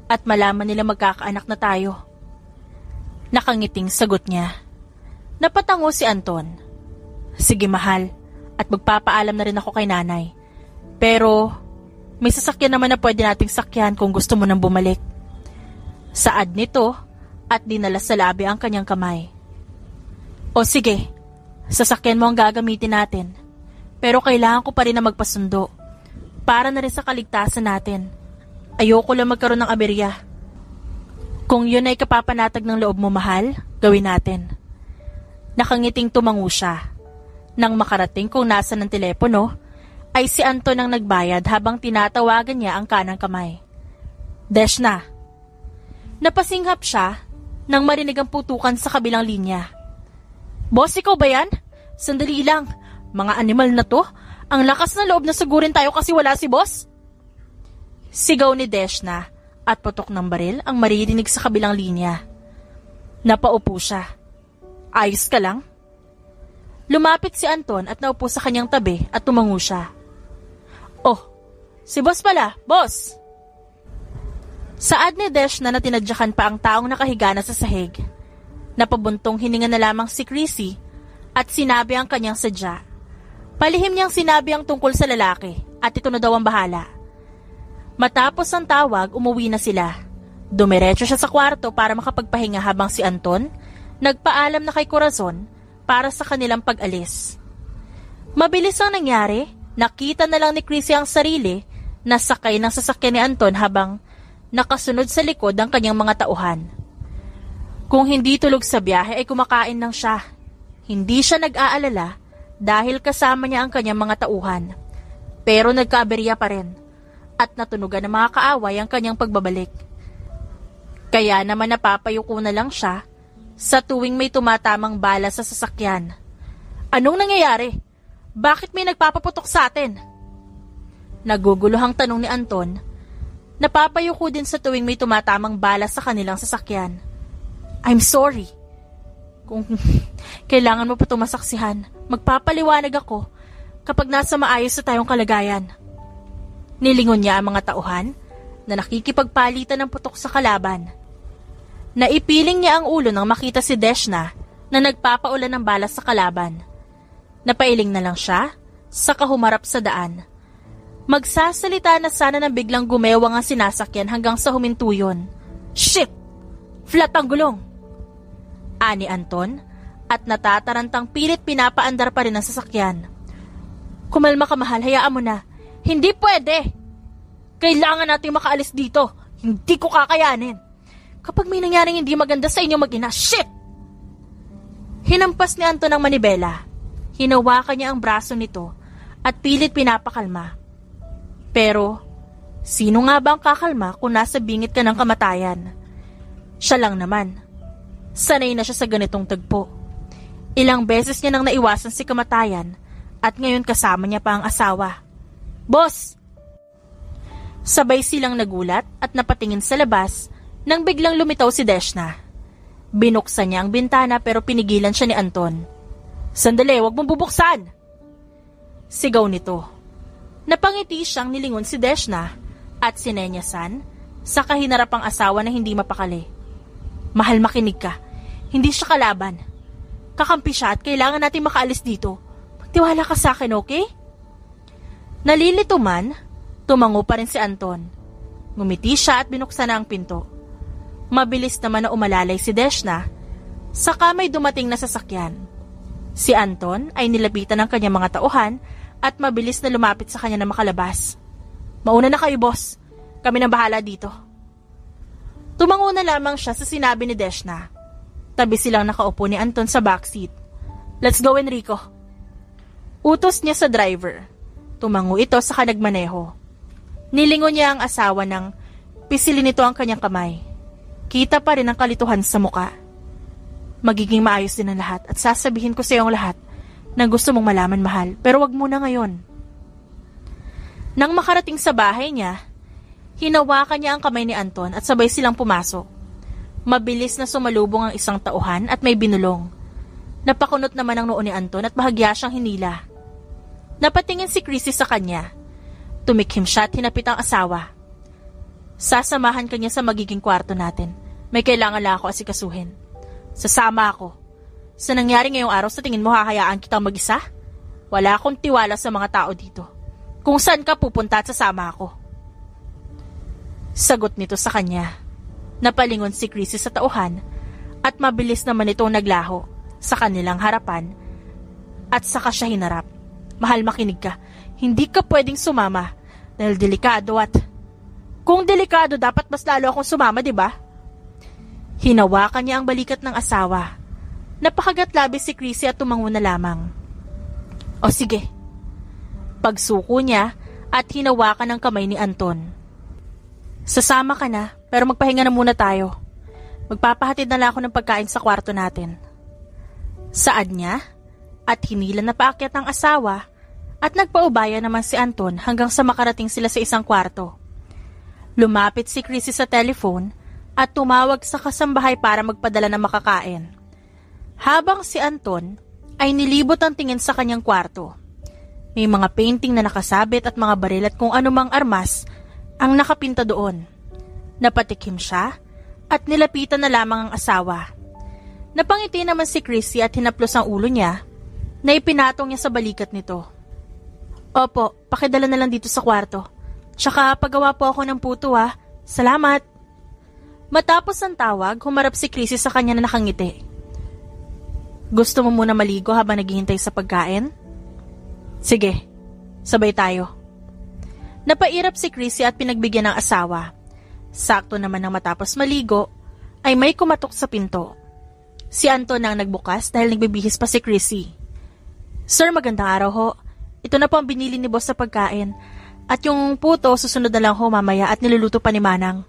At malaman nila magkakaanak na tayo. Nakangiting sagot niya. Napatango si Anton. Sige mahal, at magpapaalam na rin ako kay nanay. Pero may sasakyan naman na pwede nating sakyan kung gusto mo nang bumalik. Saad nito at dinala sa labi ang kanyang kamay. O sige, sasakyan mo ang gagamitin natin. Pero kailangan ko pa rin na magpasundo. Para na rin sa kaligtasan natin. Ayoko lang magkaroon ng aberya. Kung yun ay kapapanatag ng loob mo, mahal, gawin natin. Nakangiting tumango siya. Nang makarating kung nasa ng telepono, ay si Anton ang nagbayad habang tinatawagan niya ang kanang kamay. Deshna. Napasinghap siya nang marinig ang putukan sa kabilang linya. Boss, ikaw ba yan? Sandali lang. Mga animal na to, ang lakas ng loob na sagurin tayo kasi wala si boss. Sigaw ni Deshna at putok ng baril ang maririnig sa kabilang linya. Napaupo siya. Ayos ka lang? Lumapit si Anton at naupo sa kanyang tabi at tumango siya. Oh, si boss pala, boss! Saad ni Deshna na tinadyakan pa ang taong nakahiga na sa sahig. Napabuntong hininga na lamang si Chrissy at sinabi ang kanyang sadya. Palihim niyang sinabi ang tungkol sa lalaki at ito na daw ang bahala. Matapos ang tawag, umuwi na sila. Dumiretso siya sa kwarto para makapagpahinga habang si Anton nagpaalam na kay Corazon para sa kanilang pag-alis. Mabilis ang nangyari, nakita na lang ni Chrissy ang sarili na sakay ng sasakyan ni Anton habang nakasunod sa likod ang kanyang mga tauhan. Kung hindi tulog sa biyahe ay kumakain lang siya. Hindi siya nag-aalala dahil kasama niya ang kanyang mga tauhan. Pero nagkaaberya pa rin. At natunugan ng mga kaaway ang kanyang pagbabalik. Kaya naman napapayuko na lang siya sa tuwing may tumatamang bala sa sasakyan. Anong nangyayari? Bakit may nagpapaputok sa atin? Naguguluhang tanong ni Anton. Napapayuko din sa tuwing may tumatamang bala sa kanilang sasakyan. I'm sorry. Kung kailangan mo pa tumasaksihan, magpapaliwanag ako kapag nasa maayos na tayong kalagayan. Nilingon niya ang mga tauhan na nakikipagpalitan ng putok sa kalaban. Naipiling niya ang ulo nang makita si Deshna na nagpapaulan ng balas sa kalaban. Napailing na lang siya, saka humarap sa daan. Magsasalita na sana nang biglang gumewang ang sinasakyan hanggang sa huminto yun. Shit! Flat ang gulong! Ani Anton at natatarantang pilit pinapaandar pa rin ang sasakyan. Kumalma ka mahal, hayaan mo na. Hindi pwede! Kailangan nating makaalis dito. Hindi ko kakayanin. Kapag may nangyaring hindi maganda sa inyo mag-ina, shit! Hinampas ni Anton ang manibela. Hinawakan niya ang braso nito at pilit pinapakalma. Pero, sino nga ba ang kakalma kung nasa bingit ka ng kamatayan? Siya lang naman. Sanay na siya sa ganitong tagpo. Ilang beses niya nang naiwasan si kamatayan At ngayon kasama niya pa ang asawa. "Boss!" Sabay silang nagulat at napatingin sa labas nang biglang lumitaw si Deshna. Binuksan niya ang bintana pero pinigilan siya ni Anton. "Sandali, wag mong bubuksan!" Sigaw nito. Napangiti siyang nilingon si Deshna at sinenyasan sa kahinarapang asawa na hindi mapakali. "Mahal, makinig ka. Hindi siya kalaban. Kakampi siya at kailangan natin makaalis dito. Magtiwala ka sa akin, okay?" Nalilito man, tumango pa rin si Anton. Ngumiti siya at binuksan na ang pinto. Mabilis naman na umalalay si Deshna, saka may dumating na sasakyan. Si Anton ay nilapitan ng kanyang mga tauhan at mabilis na lumapit sa kanya na makalabas. "Mauna na kayo, boss. Kami na bahala dito." Tumango na lamang siya sa sinabi ni Deshna. Tabi silang nakaupo ni Anton sa backseat. "Let's go, Enrico." Utos niya sa driver. Tumango ito sa nagmaneho. Nilingon niya ang asawa ng pisilin nito ang kanyang kamay. Kita pa rin ang kalituhan sa muka. "Magiging maayos din ang lahat at sasabihin ko sa iyo ang lahat na gusto mong malaman, mahal, pero wag muna ngayon." Nang makarating sa bahay niya, hinawakan niya ang kamay ni Anton at sabay silang pumasok. Mabilis na sumalubong ang isang tauhan at may binulong. Napakunot naman ang noo ni Anton at bahagya siyang hinila. Napatingin si Chrissy sa kanya. Tumikhim siya at hinapit ang asawa. "Sasamahan ka niya sa magiging kwarto natin. May kailangan lang ako asikasuhin." "Sasama ako. Sa nangyari ngayong araw, sa tingin mo hahayaan kitang mag-isa? Wala akong tiwala sa mga tao dito. Kung saan ka pupunta at sasama ako." Sagot nito sa kanya. Napalingon si Chrissy sa tauhan at mabilis naman itong naglaho sa kanilang harapan at saka siya hinarap. "Mahal, makinig ka. Hindi ka pwedeng sumama dahil delikado at..." "Kung delikado, dapat mas lalo akong sumama, di ba?" Hinawakan niya ang balikat ng asawa. Napakagat-labis si Chrissy at tumango na lamang. "O sige." Pagsuko niya at hinawakan ang kamay ni Anton. "Sasama ka na, pero magpahinga na muna tayo. Magpapahatid na lang ako ng pagkain sa kwarto natin." Saad niya at hinila na paakyat ang asawa at nagpaubaya naman si Anton hanggang sa makarating sila sa isang kwarto. Lumapit si Chrissy sa telephone at tumawag sa kasambahay para magpadala ng makakain. Habang si Anton ay nilibot ang tingin sa kanyang kwarto. May mga painting na nakasabit at mga baril at kung anumang armas ang nakapinta doon. Napatikim siya at nilapitan na lamang ang asawa. Napangiti naman si Chrissy at hinaplos ang ulo niya na ipinatong niya sa balikat nito. "Opo, pakidala na lang dito sa kwarto. Tsaka pagawa po ako ng puto ha. Salamat." Matapos ang tawag, humarap si Chrissy sa kanya na nakangiti. "Gusto mo muna maligo habang naghihintay sa pagkain?" "Sige, sabay tayo." Napairap si Chrissy at pinagbigyan ng asawa. Sakto naman nang matapos maligo, ay may kumatok sa pinto. Si Anton na ang nagbukas dahil nagbibihis pa si Chrissy. "Sir, magandang araw ho. Ito na po ang binili ni boss sa pagkain. At yung puto, susunod na lang ho mamaya at niluluto pa ni Manang."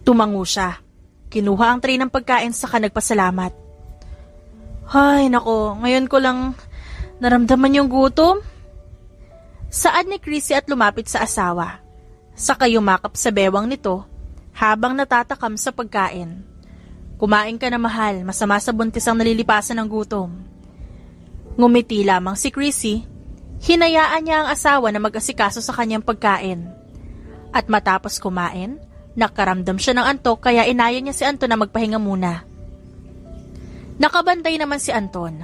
Tumango siya. Kinuha ang tray ng pagkain saka nagpasalamat. "Ay, nako, ngayon ko lang naramdaman yung gutom." Saad ni Chrissy at lumapit sa asawa. Saka yumakap sa bewang nito habang natatakam sa pagkain. "Kumain ka na, mahal. Masama sa buntis ang nalilipasan ng gutom." Ngumiti lamang si Chrissy. Hinayaan niya ang asawa na mag-asikaso sa kanyang pagkain. At matapos kumain, nakaramdam siya ng antok kaya inaya niya si Anton na magpahinga muna. Nakabantay naman si Anton.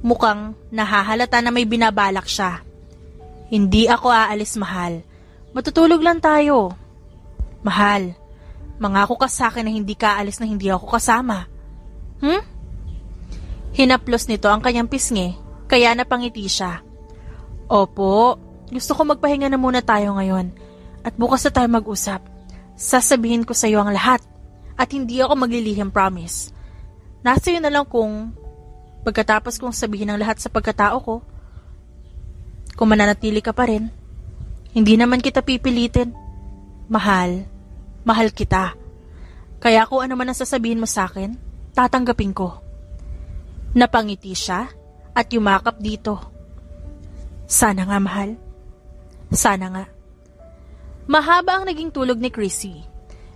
Mukhang nahahalata na may binabalak siya. "Hindi ako aalis, mahal. Matutulog lang tayo." "Mahal, mangako ka sa akin na hindi ka aalis na hindi ako kasama." Hinaplos nito ang kanyang pisngi, kaya napangiti siya. "Opo, gusto ko magpahinga na muna tayo ngayon at bukas na tayo mag-usap. Sasabihin ko sa iyo ang lahat at hindi ako maglilihim, promise. Nasa iyo na lang kung pagkatapos kong sabihin ang lahat sa pagkatao ko, kung mananatili ka pa rin, hindi naman kita pipilitin. Mahal, mahal kita. Kaya kung ano man ang sasabihin mo sa akin, tatanggapin ko." Napangiti siya at yumakap dito. Sana nga, mahal. Sana nga. Mahaba ang naging tulog ni Chrissy.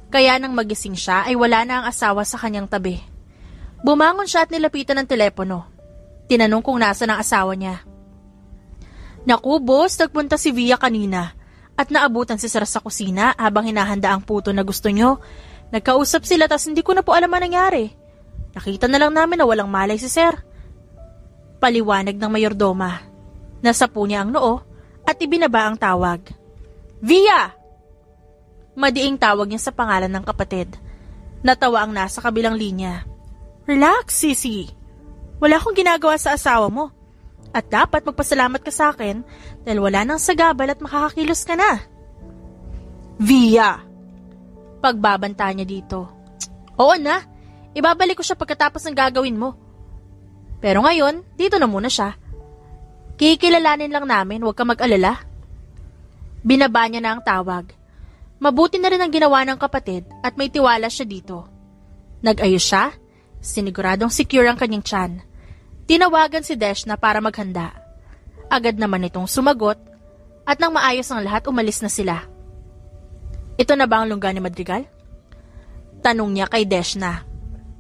Kaya nang magising siya ay wala na ang asawa sa kanyang tabi. Bumangon siya at nilapitan ng telepono. Tinanong kung nasa ang asawa niya. Naku, boss, nagpunta si Via kanina at naabutan si Sir sa kusina habang hinahanda ang puto na gusto nyo. Nagkausap sila tas hindi ko na po alam ang nangyari. Nakita na lang namin na walang malay si Sir. Paliwanag ng mayordoma. Nasapo niya ang noo at ibinaba ang tawag. Via! Madiing tawag niya sa pangalan ng kapatid. Natawa ang nasa kabilang linya. Relax, sisi. Wala akong ginagawa sa asawa mo. At dapat magpasalamat ka sa akin dahil wala nang sagabal at makakakilos ka na. Via! Pagbabanta niya dito. Oo na, ibabalik ko siya pagkatapos ng gagawin mo. Pero ngayon, dito na muna siya. Kikilalanin lang namin, huwag ka mag-alala. Binaba niya na ang tawag. Mabuti na rin ang ginawa ng kapatid at may tiwala siya dito. Nag-ayos siya, siniguradong secure ang kanyang tiyan. Tinawagan si Deshna para maghanda. Agad naman itong sumagot at nang maayos ang lahat umalis na sila. Ito na ba ang lungga ni Madrigal? Tanong niya kay Deshna.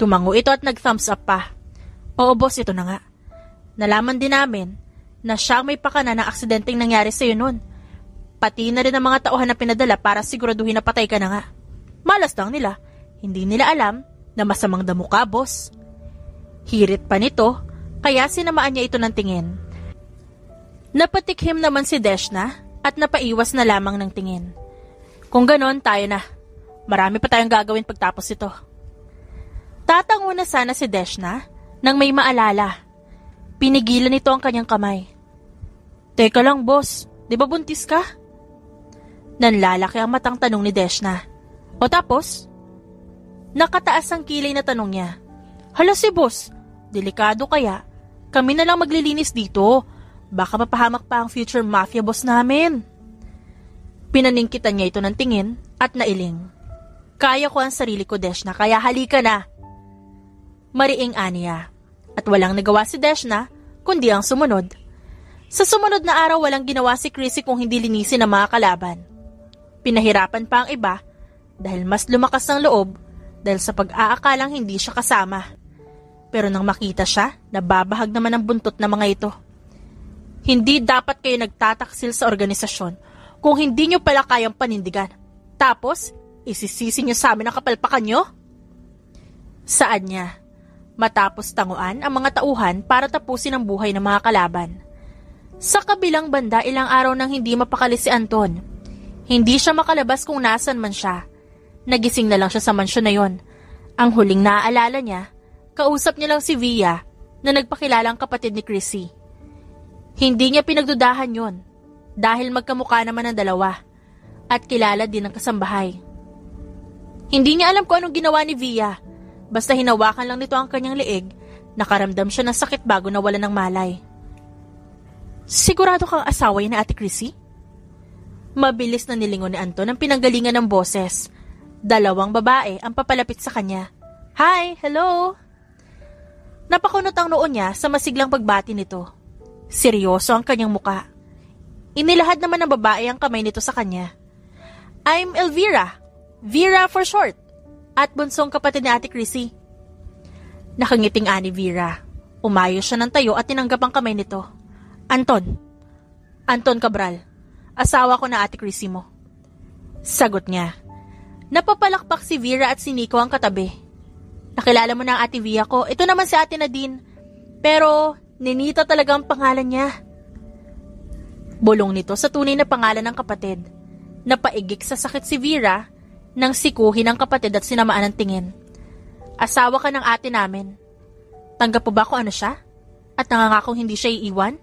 Tumango ito at nag-thumbs up pa. Oo boss, ito na nga. Nalaman din namin na siya may pakana ng aksidenteng nangyari sa iyo noon. Pati na rin ang mga tauhan na pinadala para siguraduhin na patay ka na nga. Malas lang nila. Hindi nila alam na masamang damo ka, boss. Hirit pa nito, kaya sinamaan niya ito ng tingin. Napatikhim naman si Deshna at napaiwas na lamang ng tingin. Kung ganon, tayo na. Marami pa tayong gagawin pagtapos ito. Tatango na sana si Deshna nang may maalala. Pinigilan nito ang kanyang kamay. Teka lang, boss. Di ba buntis ka? Nanlalaki ang matang tanong ni Deshna. O tapos? Nakataas ang kilay na tanong niya. Hala si boss, delikado kaya. Kami na lang maglilinis dito. Baka mapahamak pa ang future mafia boss namin. Pinaningkitan niya ito ng tingin at nailing. Kaya ko ang sarili ko, Deshna, kaya halika na. Mariing aniya. At walang nagawa si Deshna, kundi ang sumunod. Sa sumunod na araw walang ginawa si Chrissy kung hindi linisin ang mga kalaban. Pinahirapan pa ang iba dahil mas lumakas ang loob dahil sa pag-aakalang hindi siya kasama. Pero nang makita siya, nababahag naman ang buntot ng mga ito. Hindi dapat kayo nagtataksil sa organisasyon kung hindi nyo pala kayang panindigan. Tapos, isisisi nyo sa amin ang kapalpakan nyo? Saan niya? Matapos tanguan ang mga tauhan para tapusin ang buhay ng mga kalaban. Sa kabilang banda, ilang araw nang hindi mapakali si Anton. Hindi siya makalabas kung nasan man siya. Nagising na lang siya sa mansyon na yon. Ang huling naaalala niya, kausap niya lang si Via na nagpakilalang kapatid ni Chrissy. Hindi niya pinagdudahan yon dahil magkamukha naman ang dalawa at kilala din ang kasambahay. Hindi niya alam kung anong ginawa ni Via. Basta hinawakan lang nito ang kanyang leeg, nakaramdam siya ng sakit bago nawalan ng malay. Sigurado kang asawa yun na Ate Chrissy? Mabilis na nilingon ni Anton ang pinanggalingan ng boses. 2 babae ang papalapit sa kanya. Hi, hello! Napakunot ang noo niya sa masiglang pagbati nito. Seryoso ang kanyang muka. Inilahad naman ng babae ang kamay nito sa kanya. I'm Elvira. Vera for short. At bunsong kapatid ni Ate Chrissy. Nakangiting ani Vera. Umayos siya ng tayo at tinanggap ang kamay nito. Anton Cabral. Asawa ko na Ate Chrissy mo. Sagot niya. Napapalakpak si Vera at si Nico ang katabi. Nakilala mo na ang Ate Via ko. Ito naman si Ate Nadine. Pero, Ninita talaga ang pangalan niya. Bulong nito sa tunay na pangalan ng kapatid. Napaigik sa sakit si Vera nang sikuhin ng kapatid at sinamaan ng tingin. Asawa ka ng ate namin. Tanggap po ba kung ano siya? At nangangakong hindi siya iiwan?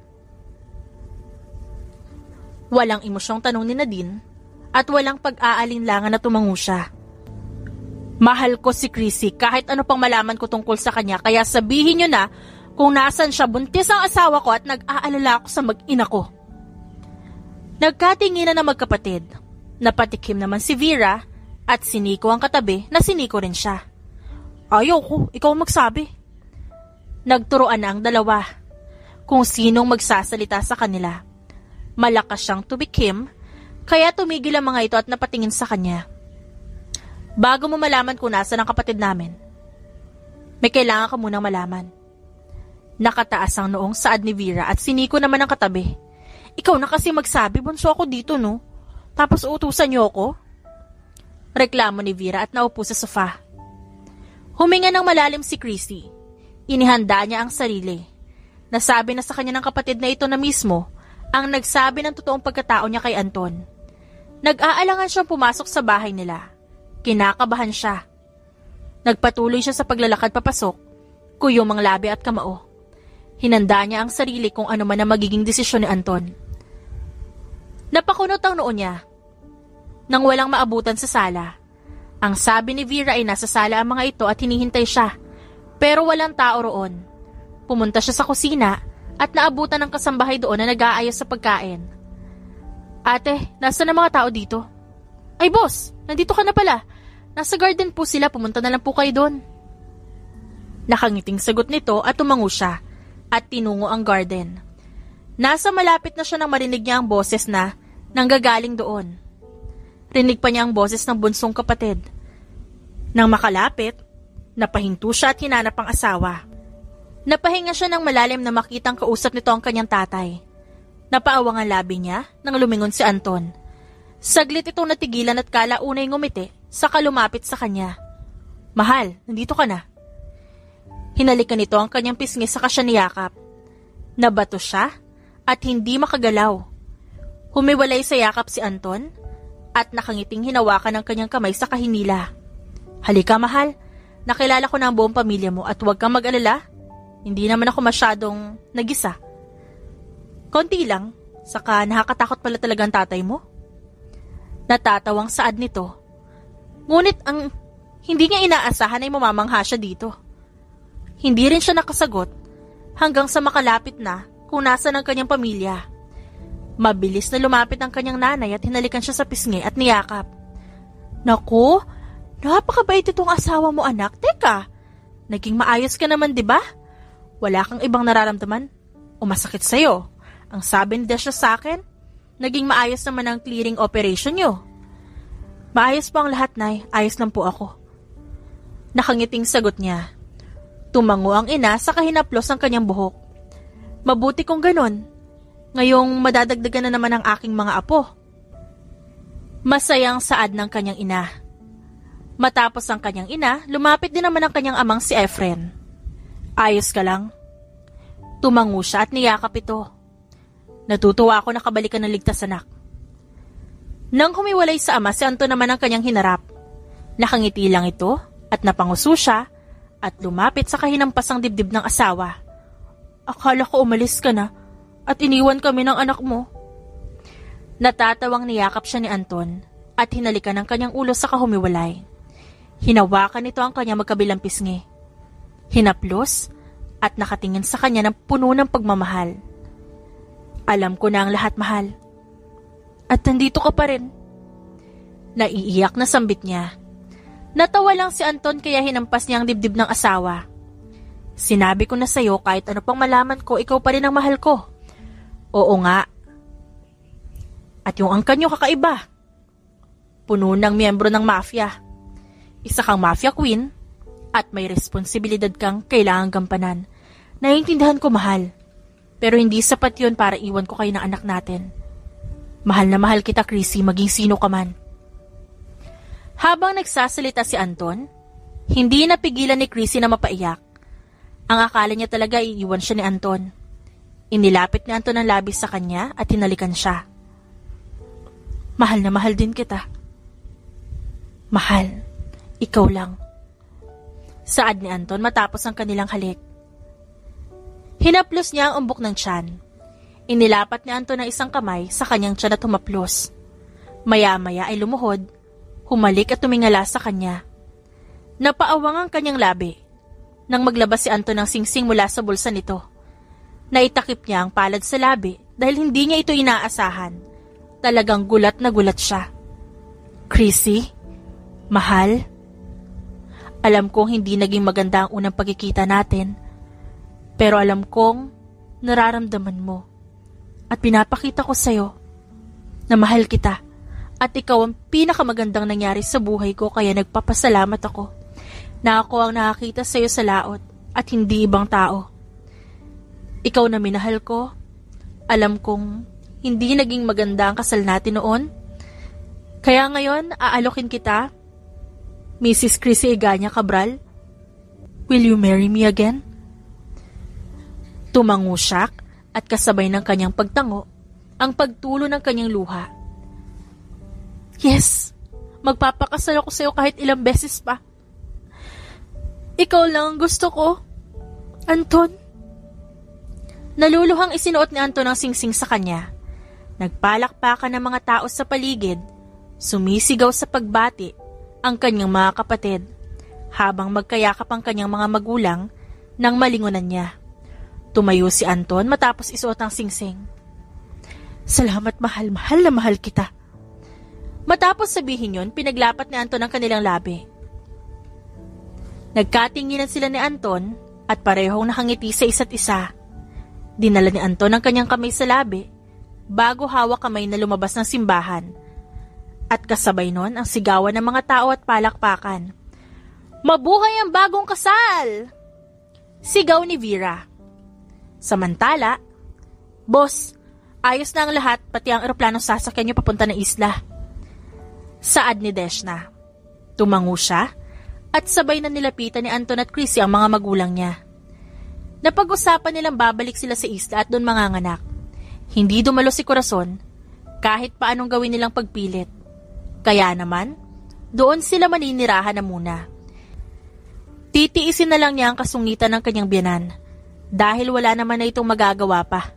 Walang emosyong tanong ni Nadine at walang pag-aalinlangan na tumango siya. Mahal ko si Chrissy kahit ano pang malaman ko tungkol sa kanya kaya sabihin niyo na kung nasan siya, buntis ang asawa ko at nag-aalala ako sa mag-ina ko. Nagkatinginan na magkapatid. Napatikim naman si Vera at si Nico ang katabi na si Nico rin siya. Ayoko, ikaw magsabi. Nagturoan na ang dalawa kung sinong magsasalita sa kanila. Malakas siyang tumikim, kaya tumigil ang mga ito at napatingin sa kanya. Bago mo malaman kung nasa ng kapatid namin, may kailangan ka munang malaman. Nakataas ang noong saad ni Vera at siniko naman ang katabi. Ikaw na kasi magsabi, bunso ako dito no? Tapos uutusan niyo ako? Reklamo ni Vera at naupo sa sofa. Huminga ng malalim si Chrissy. Inihanda niya ang sarili. Nasabi na sa kanya ng kapatid na ito na mismo ang nagsabi ng totoong pagkatao niya kay Anton. Nag-aalangan siyang pumasok sa bahay nila. Kinakabahan siya. Nagpatuloy siya sa paglalakad papasok, kuyom ang labi at kamao. Hinanda niya ang sarili kung ano man ang magiging desisyon ni Anton. Napakunot ang noo niya. Nang walang maabutan sa sala, ang sabi ni Vera ay nasa sala ang mga ito at hinihintay siya. Pero walang tao roon. Pumunta siya sa kusina at naabutan ng kasambahay doon na nag-aayos sa pagkain. Ate, nasa na mga tao dito? Ay boss, nandito ka na pala. Nasa garden po sila, pumunta na lang po kayo doon. Nakangiting sagot nito at tumango siya at tinungo ang garden. Nasa malapit na siya nang marinig niya ang boses na nanggagaling doon. Rinig pa niya ang boses ng bunsong kapatid. Nang makalapit, napahinto siya at hinanap ang asawa. Napahinga siya ng malalim na makitang kausap nito ang kanyang tatay. Napaawang ang labi niya nang lumingon si Anton. Saglit itong natigilan at kalaunay ngumiti saka lumapit sa kanya. Mahal, nandito ka na. Hinalikan nito ang kanyang pisngi saka siya niyakap. Nabato siya at hindi makagalaw. Humiwalay sa yakap si Anton at nakangiting hinawakan ng kanyang kamay sa kahinila. Halika mahal, nakilala ko na ang buong pamilya mo at huwag kang mag-alala. Hindi naman ako masyadong nag-isa. Konti lang, saka nakakatakot pala talaga ang tatay mo. Natatawang saad nito. Ngunit ang hindi niya inaasahan ay mamamangha siya dito. Hindi rin siya nakasagot hanggang sa makalapit na kung nasa ng kanyang pamilya. Mabilis na lumapit ang kanyang nanay at hinalikan siya sa pisngi at niyakap. Naku, napakabait itong asawa mo anak. Teka, naging maayos ka naman diba? Wala kang ibang nararamdaman o masakit sa'yo. Ang sabi ni Desha sa akin, naging maayos naman ang clearing operation niyo. Maayos po ang lahat, Nay. Ayos lang po ako. Nakangiting sagot niya. Tumango ang ina sa kahinaplos ng kanyang buhok. Mabuti kung ganon. Ngayong madadagdagan na naman ang aking mga apo. Masayang saad ng kanyang ina. Matapos ang kanyang ina, lumapit din naman ang kanyang amang si Efren. Ayos ka lang? Tumango siya at niyakap ito. Natutuwa ako na kabalikan ng ligtas anak. Nang humiwalay sa ama, si Anton naman ang kanyang hinarap. Nakangiti lang ito at napanguso siya at lumapit sa kahinampasang dibdib ng asawa. Akala ko umalis ka na at iniwan kami ng anak mo. Natatawang niyakap siya ni Anton at hinalikan ang kanyang ulo sa kahumiwalay. Hinawakan nito ang kanyang magkabilang pisngi. Hinaplos at nakatingin sa kanya ng puno ng pagmamahal. Alam ko na ang lahat, mahal. At nandito ka pa rin. Naiiyak na sambit niya. Natawa lang si Anton kaya hinampas niya ang dibdib ng asawa. Sinabi ko na sa'yo kahit ano pang malaman ko, ikaw pa rin ang mahal ko. Oo nga. At yung angkan niyo kakaiba. Puno ng miyembro ng mafia. Isa kang mafia queen at may responsibilidad kang kailangang gampanan. Naiintindihan ko, mahal. Pero hindi sapat yun para iwan ko kayo ng anak natin. Mahal na mahal kita, Chrissy, maging sino ka man. Habang nagsasalita si Anton, hindi napigilan ni Chrissy na mapaiyak. Ang akala niya talaga iiwan siya ni Anton. Inilapit ni Anton ang labis sa kanya at hinalikan siya. Mahal na mahal din kita. Mahal, ikaw lang. Saad ni Anton matapos ang kanilang halik. Hinaplos niya ang umbok ng tiyan. Inilapat ni Anton ang isang kamay sa kanyang tiyan at humaplos. Maya-maya ay lumuhod, humalik at tumingala sa kanya. Napaawang ang kanyang labi. Nang maglabas si Anton ng singsing mula sa bulsa nito. Naitakip niya ang palad sa labi dahil hindi niya ito inaasahan. Talagang gulat na gulat siya. Chrissy? Mahal? Alam kong hindi naging maganda ang unang pagkikita natin. Pero alam kong nararamdaman mo. at pinapakita ko sa'yo na mahal kita at ikaw ang pinakamagandang nangyari sa buhay ko, kaya nagpapasalamat ako na ako ang nakakita sa'yo sa laot at hindi ibang tao. Ikaw na minahal ko. Alam kong hindi naging maganda ang kasal natin noon. Kaya ngayon, aalokin kita, Mrs. Chrissy Eganya Cabral. Will you marry me again? Tumango siya at kasabay ng kanyang pagtango, ang pagtulo ng kanyang luha. Yes, magpapakasal ako sa'yo kahit ilang beses pa. Ikaw lang ang gusto ko, Anton. Naluluhang isinuot ni Anton ang singsing sa kanya. Nagpalakpakan ng mga tao sa paligid, sumisigaw sa pagbati ang kanyang mga kapatid, habang magkayakap ang kanyang mga magulang nang malingunan niya. Tumayo si Anton matapos isuot ang singsing. Salamat mahal, mahal na mahal kita. Matapos sabihin yun, pinaglapat ni Anton ang kanilang labi. Nagkatinginan sila ni Anton at parehong nakangiti sa isa't isa. Dinala ni Anton ang kanyang kamay sa labi bago hawak kamay na lumabas ng simbahan. At kasabay nun ang sigawan ng mga tao at palakpakan. Mabuhay ang bagong kasal! Sigaw ni Vera. Samantala, Boss, ayos na ang lahat, pati ang eroplanong sasakyan niyo papunta ng isla. Saad ni Deshna. Tumango siya at sabay na nilapitan ni Anton at Chrissy ang mga magulang niya. Napag-usapan nilang babalik sila sa isla at doon manganganak. Hindi dumalo si Corazon kahit paanong gawin nilang pagpilit. Kaya naman, doon sila maninirahan na muna. Titiisin na lang niya ang kasungitan ng kanyang biyanan dahil wala naman na itong magagawa pa.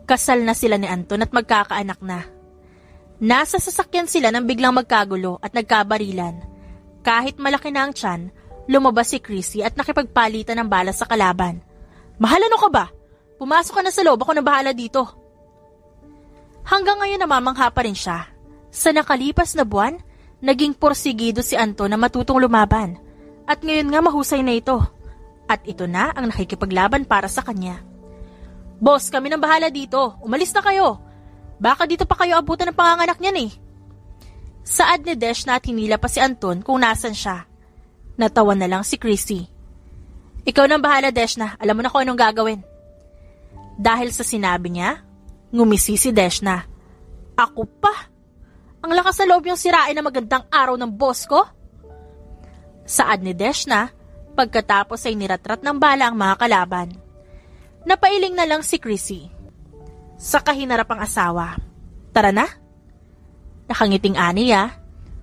Kasal na sila ni Anton at magkakaanak na. Nasa sasakyan sila nang biglang magkagulo at nagkabarilan. Kahit malaki na ang tiyan, lumabas si Chrissy at nakipagpalitan ng bala sa kalaban. Mahal, ano ka ba? Pumasok ka na sa loob, ako na bahala dito. Hanggang ngayon namamangha pa rin siya. Sa nakalipas na buwan, naging porsigido si Anton na matutong lumaban. At ngayon nga mahusay na ito. At ito na ang nakikipaglaban para sa kanya. Boss, kami nang bahala dito. Umalis na kayo. Baka dito pa kayo abutan ng panganganak niyan eh. Saad ni Deshna at hinila pa si Anton kung nasan siya. Natawa na lang si Chrissy. Ikaw nang bahala, Deshna. Alam mo na kung anong gagawin. Dahil sa sinabi niya, ngumisi si Deshna. Ako pa? Ang lakas sa loob yung sirain na magandang araw ng boss ko? Saad ni Deshna, pagkatapos ay niratrat ng bala ang mga kalaban. Napailing na lang si Chrissy. Sa kahinarap ang asawa. Tara na? Nakangiting aniya,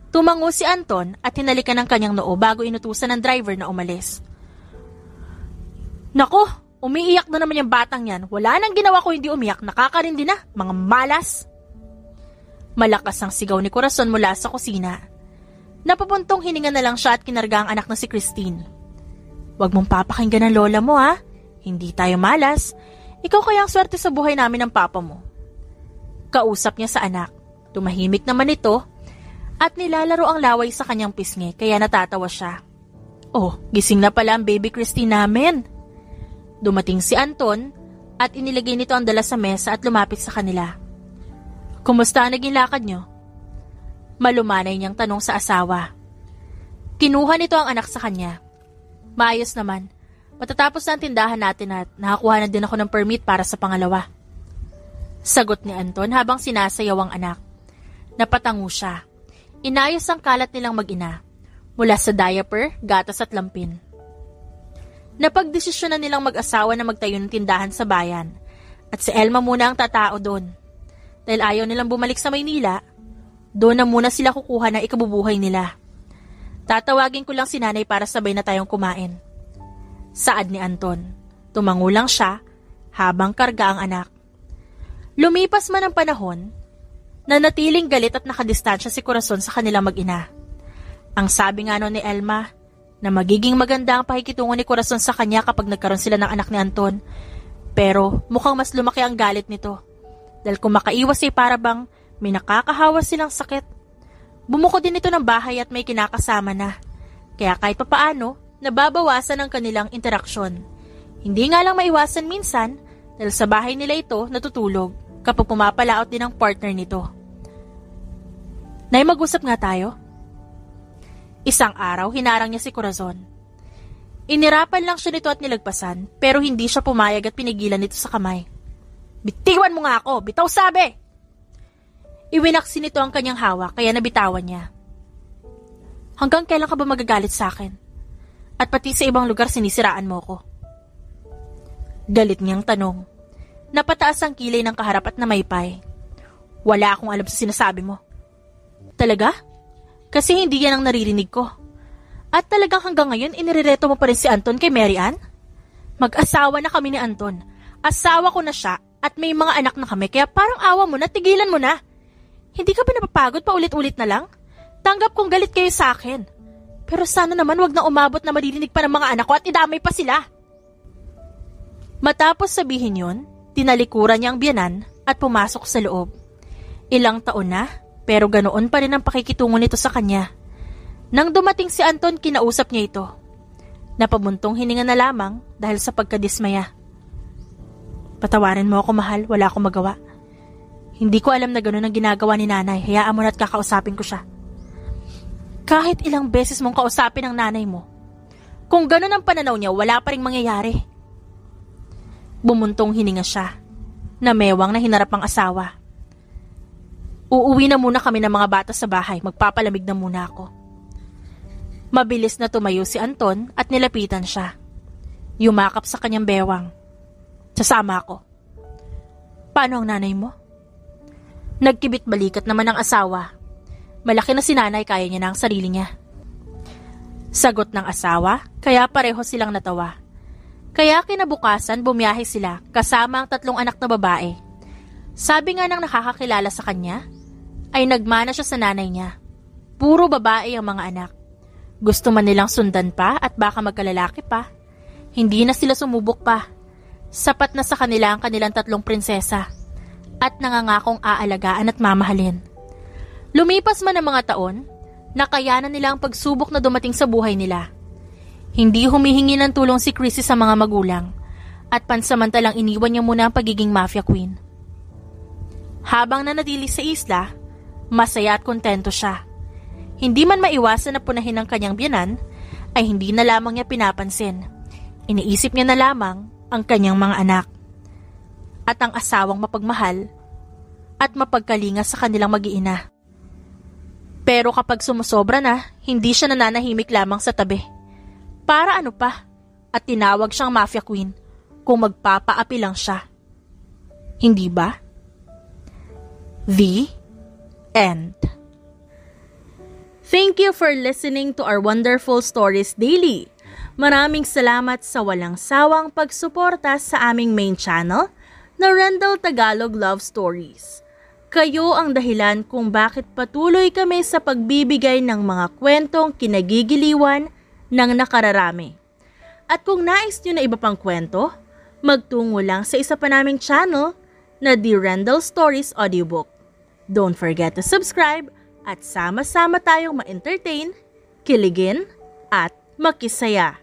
tumango si Anton at hinalikan ng kanyang noo bago inutusan ng driver na umalis. Nako, umiiyak na naman yung batang yan. Wala nang ginawa ko hindi umiyak, nakakarindi na, mga malas. Malakas ang sigaw ni Corazon mula sa kusina. Napapuntong hininga na lang siya at kinarga ang anak na si Christine. Huwag mong papakinggan ng lola mo ha, hindi tayo malas. Ikaw kaya ang swerte sa buhay namin ng papa mo. Kausap niya sa anak. Tumahimik naman ito at nilalaro ang laway sa kanyang pisngi kaya natatawa siya. Oh, gising na pala ang baby Christine namin. Dumating si Anton at inilagay nito ang dala sa mesa at lumapit sa kanila. Kumusta ang naging lakad niyo? Malumanay niyang tanong sa asawa. Kinuha nito ang anak sa kanya. Maayos naman. Matatapos na ang tindahan natin at nakakuha na din ako ng permit para sa pangalawa. Sagot ni Anton habang sinasayaw ang anak. Napatango siya. Inayos ang kalat nilang mag-ina. Mula sa diaper, gatas at lampin. Napagdesisyon na nilang mag-asawa na magtayo ng tindahan sa bayan. At si Elma muna ang tatao doon. Dahil ayaw nilang bumalik sa Maynila, doon na muna sila kukuha ng ikabubuhay nila. Tatawagin ko lang si nanay para sabay na tayong kumain. Saad ni Anton. Tumango lang siya habang karga ang anak. Lumipas man ang panahon, nanatiling galit at nakadistansya si Corazon sa kanilang mag-ina. Ang sabi nga noon ni Elma, na magiging maganda ang pakikitungo ni Corazon sa kanya kapag nagkaroon sila ng anak ni Anton. Pero mukhang mas lumaki ang galit nito. Dahil kung makaiwas ay para bang may nakakahawa silang sakit. Bumuko din ito ng bahay at may kinakasama na. Kaya kahit papaano, nababawasan ang kanilang interaksyon. Hindi nga lang maiwasan minsan dahil sa bahay nila ito natutulog. kapag pumapalaot din ang partner nito. Nay, mag-usap nga tayo. Isang araw, hinarang niya si Corazon. Inirapan lang siya nito at nilagpasan, pero hindi siya pumayag at pinigilan nito sa kamay. Bitiwan mo nga ako! Bitaw sabi! Iwinaksi nito ang kanyang hawak, kaya nabitawan niya. Hanggang kailan ka ba magagalit sa akin? At pati sa ibang lugar sinisiraan mo ko. Galit niyang tanong. Napataas ang kilay ng kaharap at namaypay. Wala akong alam sa sinasabi mo. Talaga? Kasi hindi yan ang naririnig ko. At talagang hanggang ngayon inirereto mo pa rin si Anton kay Mary Ann? Mag-asawa na kami ni Anton. Asawa ko na siya at may mga anak na kami kaya parang awa mo na, tigilan mo na. Hindi ka ba napapagod pa ulit-ulit na lang? Tanggap kong galit kayo sa akin. Pero sana naman wag na umabot na maririnig pa ng mga anak ko at idamay pa sila. Matapos sabihin yun, tinalikuran niya ang biyanan at pumasok sa loob. Ilang taon na, pero ganoon pa rin ang pakikitungo nito sa kanya. Nang dumating si Anton, kinausap niya ito. Napabuntong hininga na lamang dahil sa pagkadismaya. Patawarin mo ako, mahal, wala akong magawa. Hindi ko alam na gano'n ang ginagawa ni nanay, hayaan mo na at kakausapin ko siya. Kahit ilang beses mong kausapin ang nanay mo, kung gano'n ang pananaw niya, wala pa ring mangyayari. Bumuntong hininga siya, na mewang na hinarap ang asawa. Uuwi na muna kami ng mga bata sa bahay, magpapalamig na muna ako. Mabilis na tumayo si Anton at nilapitan siya. Yumakap sa kanyang bewang. Sasama ako. Paano ang nanay mo? Nagkibit balikat naman ang asawa. Malaki na si nanay, kaya niya na ang sarili niya. Sagot ng asawa, kaya pareho silang natawa. Kaya kinabukasan bumiyahe sila kasama ang 3 anak na babae. Sabi nga ng nakakakilala sa kanya, ay nagmana siya sa nanay niya. Puro babae ang mga anak. Gusto man nilang sundan pa at baka magkalalaki pa. Hindi na sila sumubok pa. Sapat na sa kanila ang kanilang 3 prinsesa at nangangakong aalagaan at mamahalin. Lumipas man ang mga taon, nakayanan nila ang pagsubok na dumating sa buhay nila. Hindi humihingi ng tulong si Chrissy sa mga magulang at pansamantalang iniwan niya muna ang pagiging mafia queen. Habang nanatili sa isla, masaya at kontento siya. Hindi man maiwasan na punahin ng kanyang biyanan, ay hindi na lamang niya pinapansin. Iniisip niya na lamang ang kanyang mga anak at ang asawang mapagmahal at mapagkalinga sa kanilang mag-iina. Pero kapag sumusobra na, hindi siya nananahimik lamang sa tabi. Para ano pa? At tinawag siyang mafia queen kung magpapaapi lang siya. Hindi ba? The end. Thank you for listening to our wonderful stories daily. Maraming salamat sa walang sawang pagsuporta sa aming main channel na Rendell Tagalog Love Stories. Kayo ang dahilan kung bakit patuloy kami sa pagbibigay ng mga kwentong kinagigiliwan ng nakararami. At kung nais nyo na iba pang kwento, magtungo lang sa isa pa naming channel na The Rendell Stories Audiobook. Don't forget to subscribe at sama-sama tayong ma-entertain, kiligin, at makisaya.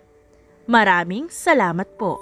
Maraming salamat po.